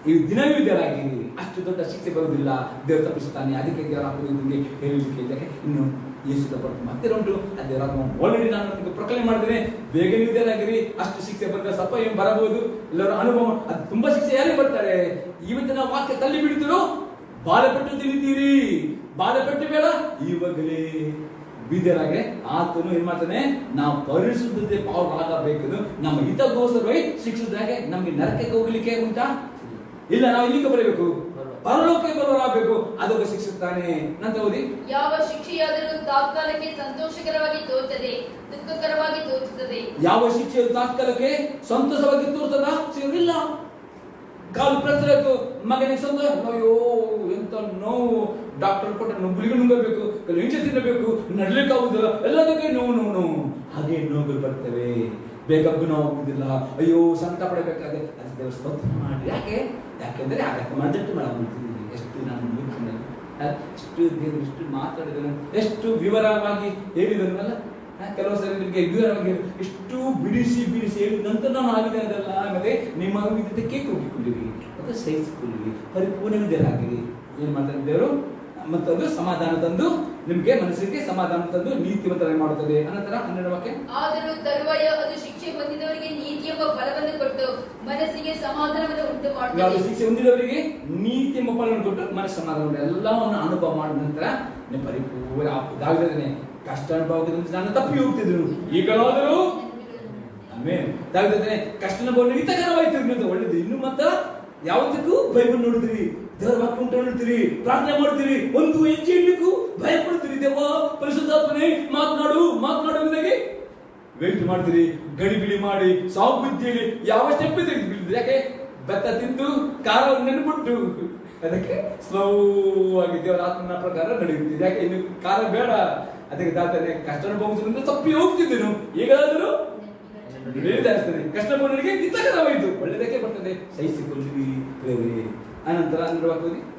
ಈ ದಿನವೇ ವಿಧೇಯರಾಗಿರಿ. ಅಷ್ಟು ದೊಡ್ಡ ಶಿಕ್ಷೆ ಬರುವುದಿಲ್ಲ, ದೇವರು ತಪ್ಪಿಸುತ್ತಾನೆ. ಅದಕ್ಕೆ ದೇವರ ನಿಮಗೆ ಹೇಳಲಿಕ್ಕೆ ಇದಕ್ಕೆ ಇನ್ನು ಯೇಸುದ ಬರುತ್ತೆ ಮತ್ತೆ ಉಂಟು. ಅದೇ ಆಲ್ರೆಡಿ ನಾನು ನಿಮಗೆ ಪ್ರಕಟಣೆ ಮಾಡಿದ್ದೇನೆ, ಬೇಗ ವಿಧೇಯರಾಗಿರಿ. ಅಷ್ಟು ಶಿಕ್ಷೆ ಬಂದರೆ ಸ್ವಲ್ಪ ಏನು ಬರಬಹುದು, ಎಲ್ಲರೂ ಅನುಭವ. ಅದು ತುಂಬಾ ಶಿಕ್ಷೆ ಯಾರೇ ಬರ್ತಾರೆ. ಇವತ್ತಿನ ವಾಕ್ಯ ತಳ್ಳಿ ಬಿಡ್ತಿರೋ, ಬಾಧಪಟ್ಟು ತಿಳಿತೀರಿ, ಬಾಧಪಟ್ಟು ಬೇಡ, ಇವಾಗಲೇ ವಿಧೇಯರಾಗಿ ಆತನು ಏನ್ ಮಾಡ್ತಾನೆ? ನಾವು ಪರಿಶುದ್ಧತೆ ಪಾಲ್ಗೊಳ್ಳಬೇಕು. ನಮ್ಮ ಹಿತಗೋಸ್ಕರವೇ ಶಿಕ್ಷಿಸಿದಾಗೆ ನಮ್ಗೆ ನರಕಕ್ಕೆ ಹೋಗ್ಲಿಕ್ಕೆ ಉಂಟಾ? ಇಲ್ಲ, ನಾವು ಇಲ್ಲಿಗೆ ಬರಬೇಕು, ಪರಲೋಕಕ್ಕೆ ಬರಬೇಕು, ಅದಕ್ಕೆ ಶಿಕ್ಷಿಸುತ್ತಾನೆ. ನಂತರ ಓದಿ. ಯಾವ ಶಿಕ್ಷೆಯಾದರೂ ತಾತ್ಕಾಲಕ್ಕೆ ಸಂತೋಷಕರವಾಗಿ ತೋರುತ್ತದೆ, ದುಃಖಕರವಾಗಿ ತೋರುತ್ತದೆ. ಯಾವ ಶಿಕ್ಷೆಯು ತಾತ್ಕಾಲಕ್ಕೆ ಸಂತೋಷವಾಗಿ ತೋರ್ತದ? ಇಲ್ಲ. ಕಾಲು ಪ್ರಸರಾಯ್ತು, ಮಗನಿಗೆ ಸಂತೋಷ, ಅಯ್ಯೋ ಎಂತ ನೋವು, ಡಾಕ್ಟರ್ ಕೊಟ್ಟ ಗುಳಿಗೆ ನುಂಗಬೇಕು, ಇಂಜೆಕ್ಷನ್ ತಿನ್ನಬೇಕು, ನಡ್ಲಿಕ್ಕೆ ಆಗುದಿಲ್ಲ, ಎಲ್ಲದಕ್ಕೆ ನೋವು. ಹಾಗೆ ನೋವುಗಳು ಬರ್ತವೆ, ಬೇಗ ಗುಣ ಹೋಗುದಿಲ್ಲ, ಅಯ್ಯೋ ಸಂಕಟ ಪಡಬೇಕಾದ್ರೆ ಅದು ದೇವರ ಸ್ತೋತ್ರ ಮಾಡಿ. ಯಾಕೆಂದ್ರೆ ಆಗತ್ತೆ ಮಾಡಿದಟ್ಟು ಮಾಡಬಹುದು. ಎಷ್ಟು ನಾನು ಎಷ್ಟು ದೇವರು ಎಷ್ಟು ಮಾತಾಡಿದನು, ಎಷ್ಟು ವಿವರವಾಗಿ ಹೇಳಿದನಲ್ಲ. ಕೆಲವು ಸರಿ ನಿಮಗೆ ವಿವರವಾಗಿ ಎಷ್ಟು ಬಿಡಿಸಿ ಹೇಳಿದ ನಂತರ ನಾನು ಆಗಿದೆ ಅದಲ್ಲ ಅನ್ನದೆ ನಿಮ್ಮ ವಿಧಕ್ಕೆ ಹೋಗಿಕೊಂಡಿರಿ ಮತ್ತು ಸಹಿಸಿಕೊಳ್ಳಿರಿ, ಪರಿಪೂರ್ಣ ವಿಧರಾಗಿರಿ. ಏನ್ ಮಾಡ್ತಾರೆ ದೇವರು? ಮತ್ತದು ಸಮಾಧಾನ ತಂದು, ನಿಮಗೆ ಮನಸ್ಸಿಗೆ ಸಮಾಧಾನ ತಂದು ನೀತಿವಂತರನ್ನು ಮಾಡುತ್ತದೆ. ಅನಂತರ 12ನೇ ವಾಕ್ಯ. ಆದರೂ ತರುವಾಯ ಅದು ಶಿಕ್ಷೆ ಹೊಂದಿದವರಿಗೆ ನೀತಿ ಎಂಬ ಫಲವನ್ನು ಕೊಟ್ಟು ಮನಸ್ಸಿಗೆ ಸಮಾಧಾನವನ್ನು ಉಂಟು ಮಾಡುತ್ತದೆ. ಶಿಕ್ಷೆ ಹೊಂದಿದವರಿಗೆ ನೀತಿ ಎಂಬ ಫಲವನ್ನು ಕೊಟ್ಟು ಮನಸ್ಸು ಸಮಾಧಾನ ಎಲ್ಲವನ್ನು ಅನುಭವ ಮಾಡಿದ ನಂತರ ಪರಿಪೂರ್ಣ ಕಷ್ಟ ಅನುಭವದಿಂದ ನಾನು ತಪ್ಪಿ ಹೋಗ್ತಿದ್ರು, ಈಗಲಾದರೂ ಆಮೇಲೆ ತಾವಿದ್ರೆ ಕಷ್ಟ ಅನುಭವ ಹಿತಕರವಾಯ್ತು ಅಂತ ಒಳ್ಳೇದು. ಇನ್ನು ಮತ್ತ ಯಾವತ್ತಕ್ಕೂ ಬೈಬಲ್ ನೋಡಿದ್ರಿ, ದೇವರ ವಾಕ್ಯ ಉಂಟು ನೋಡ್ತೀರಿ, ಪ್ರಾರ್ಥನೆ ಮಾಡ್ತೀರಿ, ಒಂದು ಹೆಜ್ಜೆ ಇಡ್ಲಿಕ್ಕೂ ಭಯ ಪಡ್ತೀರಿ. ದೇವ ಪರಿಶುದ್ಧಾತ್ಮನೇ ಮಾತನಾಡು ಎಂದಾಗಿ ವೇಟ್ ಮಾಡ್ತೀರಿ, ಗಡಿಬಿಡಿ ಮಾಡಿ ಸಾವು ಬುದ್ಧಿಯಲ್ಲಿ ಯಾವ ಸ್ಟೆಪ್ ತೆಗೆದು, ಯಾಕೆ ಭತ್ತ ತಿಂದು ಖಾರ ನೆನ್ಬಿಟ್ಟು ಅದಕ್ಕೆ ಸ್ಲೋ ಆಗಿ ದೇವರ ಆತ್ಮನ ಪ್ರಕಾರ ನಡೆಯುತ್ತೆ. ಯಾಕೆ ಇನ್ನು ಖಾರ ಬೇಡ, ಅದಕ್ಕೆ ತಾತನೆ ಕಷ್ಟ ಅನುಭವಿಸುವುದರಿಂದ ತಪ್ಪಿ ಹೋಗ್ತಿದ್ದೇನು, ಈಗಾದರೂ ಕಷ್ಟ ಅನುಭವಗಳಿಗೆ ಹಿತಕರವಾಯಿತು, ಒಳ್ಳೆದಕ್ಕೆ ಬರ್ತದೆ, ಸಹಿಸಿಕೊಳ್ಳಿ ಪ್ರೇರೆ. ಅನಂತರ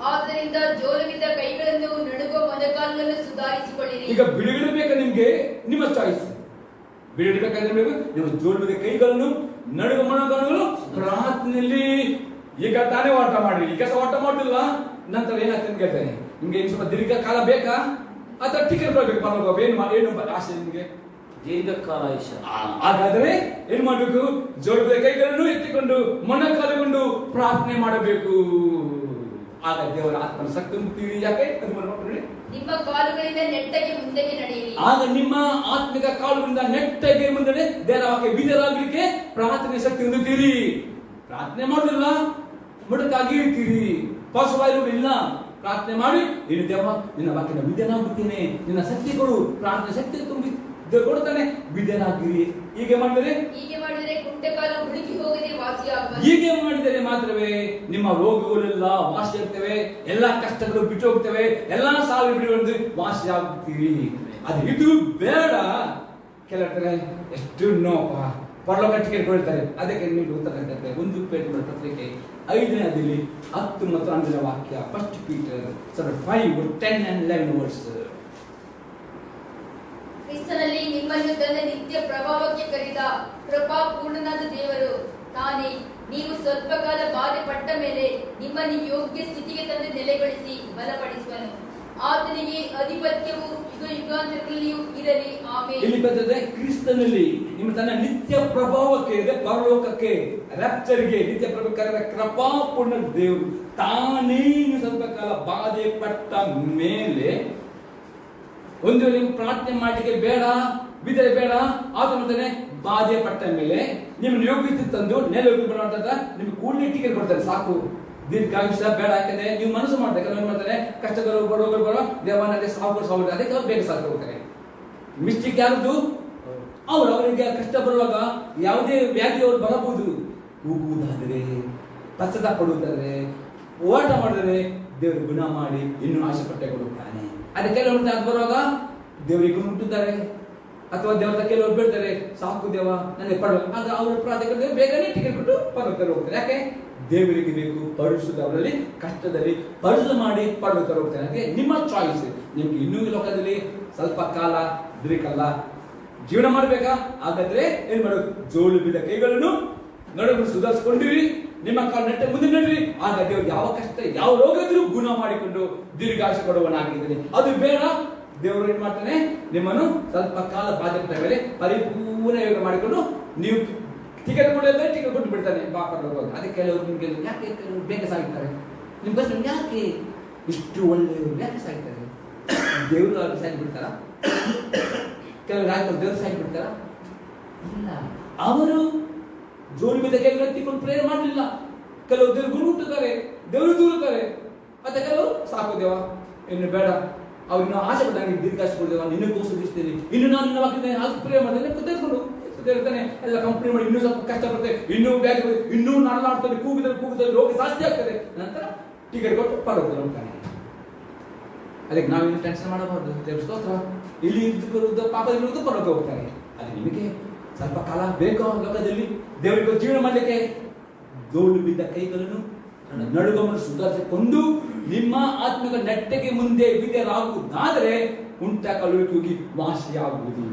ಆದ್ದರಿಂದ ಜೋಲುಬಿದ್ದ ಕೈಗಳನ್ನು ನಡುಗುವ ಮೊಣಕಾಲುಗಳನ್ನು ಸುಧಾರಿಸಿಕೊಳ್ಳಿರಿ. ಈಗ ಬಿಡುಗಡೆ ಬೇಕಾ ನಿಮ್ಗೆ, ನಿಮ್ಮ ಚಾಯ್ಸ್. ಬಿಡುಗಡೆ ಬೇಕಾದ್ರೆ ನೀವು ಜೋಲುಬಿದ್ದ ಕೈಗಳನ್ನು ನಡುಗುವ ಮೊಣಕಾಲುಗಳನ್ನು ಪ್ರಾರ್ಥನೆಯಲ್ಲಿ ಈಗ ತಾನೇ ವಾಟ ಮಾಡ್ರಿ. ಈಗ ವಾಟ ಮಾಡಿಲ್ವಾ, ನಂತರ ಏನಾಗ್ತದೆ ಕೇಳ್ತೇನೆ. ನಿಮ್ಗೆ ಇನ್ನು ಸ್ವಲ್ಪ ದೀರ್ಘ ಕಾಲ ಬೇಕಾ ಅಥವಾ ಟಿಕೆಟ್ ಬರ್ಬೇಕು ಪರಲೋಕ, ಏನು ಆಸೆ ನಿಮ್ಗೆ? ದೀರ್ಘಕಾಲ. ಹಾಗಾದ್ರೆ ಏನ್ ಮಾಡ್ಬೇಕು? ಜೋಡದ ಕೈಗಳನ್ನು ಎತ್ತಿಕೊಂಡು ಮೊಣಕಾಲುಕೊಂಡು ಪ್ರಾರ್ಥನೆ ಮಾಡಬೇಕು. ಆಗ ದೇವರ ಆತ್ಮನ ಶಕ್ತಿ ಮುಕ್ತಿರಿ. ಯಾಕೆ? ನಿಮ್ಮ ಕಾಲುಗಳಿಂದ ನೆಟ್ಟಗೆ ಮುಂದಕ್ಕೆ ನಡೆಯಿರಿ. ಆಗ ನಿಮ್ಮ ಆತ್ಮಿಕ ಕಾಲುಗಳಿಂದ ನೆಟ್ಟಗೆ ಮುಂದೆ ದೇವರ ವಾಕ್ಯ ಬೀದರಾಗಲಿಕ್ಕೆ ಪ್ರಾರ್ಥನೆ ಶಕ್ತಿ ಹೊಂದುತ್ತೀರಿ. ಪ್ರಾರ್ಥನೆ ಮಾಡುದಿಲ್ಲ, ಮುಡುಕಾಗಿ ಇರ್ತೀರಿ, ಪಾಸವಾಗಿರುವುದಿಲ್ಲ. ಪ್ರಾರ್ಥನೆ ಮಾಡಿ, ನೀನು ದೇವ ನಿನ್ನ ವಾಕ್ಯನ ವಿದ್ಯನಾಗುತ್ತೇನೆ, ನಿನ್ನ ಶಕ್ತಿ ಕೊಡು, ಪ್ರಾರ್ಥನೆ ಶಕ್ತಿ ತುಂಬಿ ಕೊಡ್ತಾನೆ, ವಿದ್ಯನಾಗಿರಿ. ಹೀಗೆ ಮಾಡಿದರೆ ಕುಂಟೆಕಾಲು ಹುಡುಕಿ ಹೋಗದೆ ವಾಸಿಯಾಗುವುದು. ಹೀಗೆ ಮಾಡಿದರೆ ಮಾತ್ರವೇ ನಿಮ್ಮ ರೋಗಗಳೆಲ್ಲ ವಾಸಿ ಆಗ್ತವೆ, ಎಲ್ಲಾ ಕಷ್ಟಗಳು ಬಿಟ್ಟು ಹೋಗ್ತವೆ, ಎಲ್ಲಾ ಸಾಲ ಬಿಟ್ಟು ವಾಸಿ ಆಗುತ್ತೀರಿ. ಅದು ಇದು ಬೇಡ. ಕೆಲವರ ಎಷ್ಟು ನೋಪ ಪರಲೋಕ ಟಿಕೆಟ್ ಕೊಡ್ತಾರೆ, ಅದಕ್ಕೆ ನೀವು ಉತ್ತರ ಹೇಳ್ತಾರೆ. 1 ಪೇಟರ್ ಪತ್ರಿಕೆ 5ನೇ ಅಧ್ಯಾಯದಲ್ಲಿ 10 ಮತ್ತು 11ನೇ ವಾಕ್ಯ. First Peter 5, 10 and 11 verses. ಕ್ರಿಸ್ತನಲ್ಲಿ ನಿಮ್ಮನ್ನು ತನ್ನ ನಿತ್ಯ ಪ್ರಭಾವಕ್ಕೆ ಕರೆದ ಕೃಪಾ ಪೂರ್ಣನಾದ ದೇವರು ತಾನೇ ನೀವು ಸ್ವಲ್ಪ ಕಾಲ ಬಾಧೆ ಪಟ್ಟ ಮೇಲೆ ನಿಮ್ಮನ್ನು ಯೋಗ್ಯ ಸ್ಥಿತಿಗೆ ತಂದು ನೆಲೆಗೊಳಿಸಿ ಬಲಪಡಿಸುವನು. ಆತನಿಗೆ ಅಧಿಪತ್ಯವು ಯುಗಾಂತರಗಳಲ್ಲಿಯೂ ಇರಲಿ. ಆಮೆನ್. ಇಲ್ಲಿ ಬರ್ತದೆ, ಕ್ರಿಸ್ತನಲ್ಲಿ ನಿಮ್ಮ ತನ್ನ ನಿತ್ಯ ಪ್ರಭಾವಕ್ಕೆ, ಪರಲೋಕಕ್ಕೆ, ರಾಪ್ಚರ್ಗೆ, ನಿತ್ಯ ಪ್ರಭಾವಕ್ಕೆ ಕೃಪಾಪೂರ್ಣ ದೇವರು ತಾನೇ ಸ್ವಲ್ಪ ಕಾಲ ಬಾಧೆ ಪಟ್ಟ ಮೇಲೆ, ಒಂದು ವೇಳೆ ನೀವು ಪ್ರಾರ್ಥನೆ ಮಾಡಲಿಕ್ಕೆ ಬೇಡ, ಬಿದ್ದರೆ ಬೇಡ, ಆತನೇ ಬಾಧೆ ಪಟ್ಟ ಮೇಲೆ ನಿಮ್ಮನ್ನು ಯೋಗ್ಯತೆ ತಂದು ನೆಲೆ ಬರುವಂತ ನಿಮ್ಗೆ ಕೂಡಲೇ ಟಿಕೆಟ್ ಕೊಡ್ತಾರೆ. ಸಾಕು, ದೀರ್ಘಾಯುಷ್ಯ ಬೇಡ. ಯಾಕಂದ್ರೆ ನೀವು ಮನಸ್ಸು ಮಾಡ್ತಾರೆ, ಕೆಲವರು ಮಾಡ್ತಾರೆ ಕಷ್ಟಗಳು ಬಡವರು ದೇವನಲ್ಲಿ ಸಾವು ಅದಕ್ಕೆ ಬೇಗ ಸಾಕು ಹೋಗ್ತಾರೆ. ಮಿಸ್ಟೇಕ್ ಯಾರದು? ಅವರಿಗೆ ಕಷ್ಟ ಬರುವಾಗ ಯಾವುದೇ ವ್ಯಾಧಿ ಅವರು ಬರಬಹುದು. ಕೂಗುವುದಾದರೆ, ಪಶ್ಚಾತ್ತಾಪ ಪಡುವುದಾದರೆ, ಹೋರಾಟ ಮಾಡಿದರೆ ದೇವರು ಗುಣ ಮಾಡಿ ಇನ್ನೂ ಆಶೆ ಪಟ್ಟೆ ಕೊಡುತ್ತಾನೆ. ಅದಕ್ಕೆ ಕೆಲವರು ಅದು ಬರುವಾಗ ದೇವರಿಗೆ ಮುಟ್ಟುತ್ತಾರೆ, ಅಥವಾ ದೇವರ ಕೆಲವರು ಬೇಡ್ತಾರೆ, ಸಾಕು ದೇವ ನನಗೆ ಪಡ, ಆಗ ಅವರ ಪ್ರಾರ್ಥನೆ ಬೇಗನೆ ಟಿಕೆಟ್ ಕೊಟ್ಟು ಪರಲೋಕಕ್ಕೆ ಹೋಗ್ತಾರೆ. ಯಾಕೆ? ದೇವರಿಗೆ ಬೇಕು ಪರಿಶುದ್ಧ, ಅವರಲ್ಲಿ ಕಷ್ಟದಲ್ಲಿ ಪರಿಶುದ್ಧ ಮಾಡಿ ಪರಲೋಕಕ್ಕೆ ಹೋಗ್ತಾರೆ. ಹಾಗೆ ನಿಮ್ಮ ಚಾಯ್ಸ್. ನಿಮ್ಗೆ ಇನ್ನೂ ಲೋಕದಲ್ಲಿ ಸ್ವಲ್ಪ ಕಾಲ ದೀರ್ಘಕಾಲ ಜೀವನ ಮಾಡ್ಬೇಕಾ? ಹಾಗಾದ್ರೆ ಏನ್ ಮಾಡೋದು? ಜೋಳು ಬಿದ್ದ ಕೈಗಳನ್ನು ನಡುವೆ ಸುಧಾರಿಸಿಕೊಂಡಿರಿ, ನಿಮ್ಮ ಕಾಲು ನೆಟ್ಟ ಮುಂದೆ ನಡ್ರಿ. ಆಗ ದೇವರು ಯಾವ ಕಷ್ಟ ಯಾವ ರೋಗ ಇದ್ರೂ ಗುಣ ಮಾಡಿಕೊಂಡು ದೀರ್ಘಾಯುಷ್ಯ ಕೊಡುವನಾಗಿದ್ದಾನೆ. ಅದು ಬೇಡ. ದೇವರು ಏನ್ ಮಾಡ್ತಾನೆ? ನಿಮ್ಮನ್ನು ಸ್ವಲ್ಪ ಕಾಲ ಬಾಧೆ ಪಟ್ಟ ಮೇಲೆ ಪರಿಪೂರ್ಣ ಯೋಗ ಮಾಡಿಕೊಂಡು ನೀವು ಟಿಕೆಟ್ ಕೊಡೋದ್ರೆ ಟಿಕೆಟ್ ಕೊಟ್ಟು ಬಿಡ್ತಾನೆ ಬಾಪರ್ಲೋಕ. ಅದಕ್ಕೆ ಕೆಲವರು ನಿಮ್ಗೆ ಯಾಕೆ ಕೆಲವರು ಬೇಗ ಸಾಯ್ತಾರೆ? ನಿಮ್ಗೆ ಯಾಕೆ ಇಷ್ಟು ಒಳ್ಳೆಯವರು ಯಾಕೆ ಸಾಯ್ತಾರೆ? ದೇವರು ಅವ್ರಿಗೆ ಸಾಯಿ ಬಿಡ್ತಾರ? ಕೆಲವರು ಹಾಕಿ ದೇವರು ಸಾಯಿ ಬಿಡ್ತಾರ? ಇಲ್ಲ, ಅವರು ಜೋಡಿ ಬಿದ್ದ ಕೈಗಳು ಎತ್ತಿಕೊಂಡು ಪ್ರೇಯರ್ ಮಾಡಲಿಲ್ಲ. ಕೆಲವರು ದೇವರು ಗುರು ಹುಟ್ಟುತ್ತಾರೆ, ದೇವರು ದೂರುತ್ತಾರೆ. ಮತ್ತೆ ಕೆಲವರು ಸಾಕು ದೇವ ಇನ್ನು ಬೇಡ, ಅವ್ರನ್ನ ಆಸೆ ಪಟ್ಟ ದೀರ್ಘಾಶೆ ಕೊಡ್ದೇವ, ನಿನ್ನ ಕೂಸಿಸ್ತೀನಿ, ಇನ್ನು ನಾನು ನಿನ್ನ ವಾಕ್ಯ ಪ್ರೇಯರ್ ಮಾಡಿದ್ರೆ ಕುತ್ಕೊಂಡು ಇರ್ತಾನೆ. ಎಲ್ಲ ಕಂಪ್ನಿ ಮಾಡಿ ಇನ್ನೂ ಸ್ವಲ್ಪ ಕಷ್ಟ ಬರುತ್ತೆ, ಇನ್ನೂ ಬ್ಯಾಗ್ ಇನ್ನೂ ನಡಲಾಡ್ತಾರೆ, ಕೂಗಿದ್ರೆ ರೋಗ ಜಾಸ್ತಿ ಆಗ್ತದೆ. ನಂತರ ಟಿಕೆಟ್ ಕೊಟ್ಟು ಪರವಾಗಿ ಹೋಗ್ತಾನೆ. ಅದಕ್ಕೆ ನಾವೇನು ಟೆನ್ಷನ್ ಮಾಡಬಾರ್ದು. ದೇವ್ರ ಸ್ತೋತ್ರ. ಇಲ್ಲಿ ಇರುವುದು ಪಾಪದಲ್ಲಿರುವುದು ಪರವಾಗಿ ಹೋಗ್ತಾನೆ. ಅದು ನಿಮಗೆ ಸ್ವಲ್ಪ ಕಾಲ ಬೇಕೋ ಲೋಕದಲ್ಲಿ ದೇವರಿಗೆ ಜೀವನ ಮಾಡಲಿಕ್ಕೆ. ಜೋಳು ಬಿದ್ದ ಕೈಗಳನ್ನು ನಡುಗವನ್ನು ಸುಧಾರಿಸಿಕೊಂಡು ನಿಮ್ಮ ಆತ್ಮಿಕ ನೆಟ್ಟಗೆ ಮುಂದೆ ವಿಧೇಯರಾಗುವುದಾದರೆ ಉಂಟ ಕಳುವಿಕೆ ಹೋಗಿ ವಾಸಿಯಾಗುವುದು.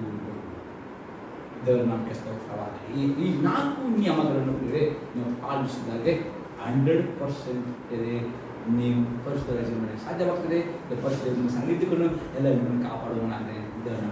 ದೇವರ ನಾಮಕ್ಕೆ ಸ್ತೋತ್ರವಾಗಲಿ. ಈ 4 ನಿಯಮಗಳನ್ನು ನೀವು ಪಾಲಿಸಿದಾಗ 100% ನೀವು ಪರಿಶುದ್ಧ ಜೀವನ ಸಾಧ್ಯವಾಗ್ತದೆ. ಪರಿಶುದ್ಧ ಸಾನ್ನಿಧ್ಯವನ್ನು ಎಲ್ಲ ನಿಮ್ಮನ್ನು ಕಾಪಾಡುವನಾದರೆ ದೇವರ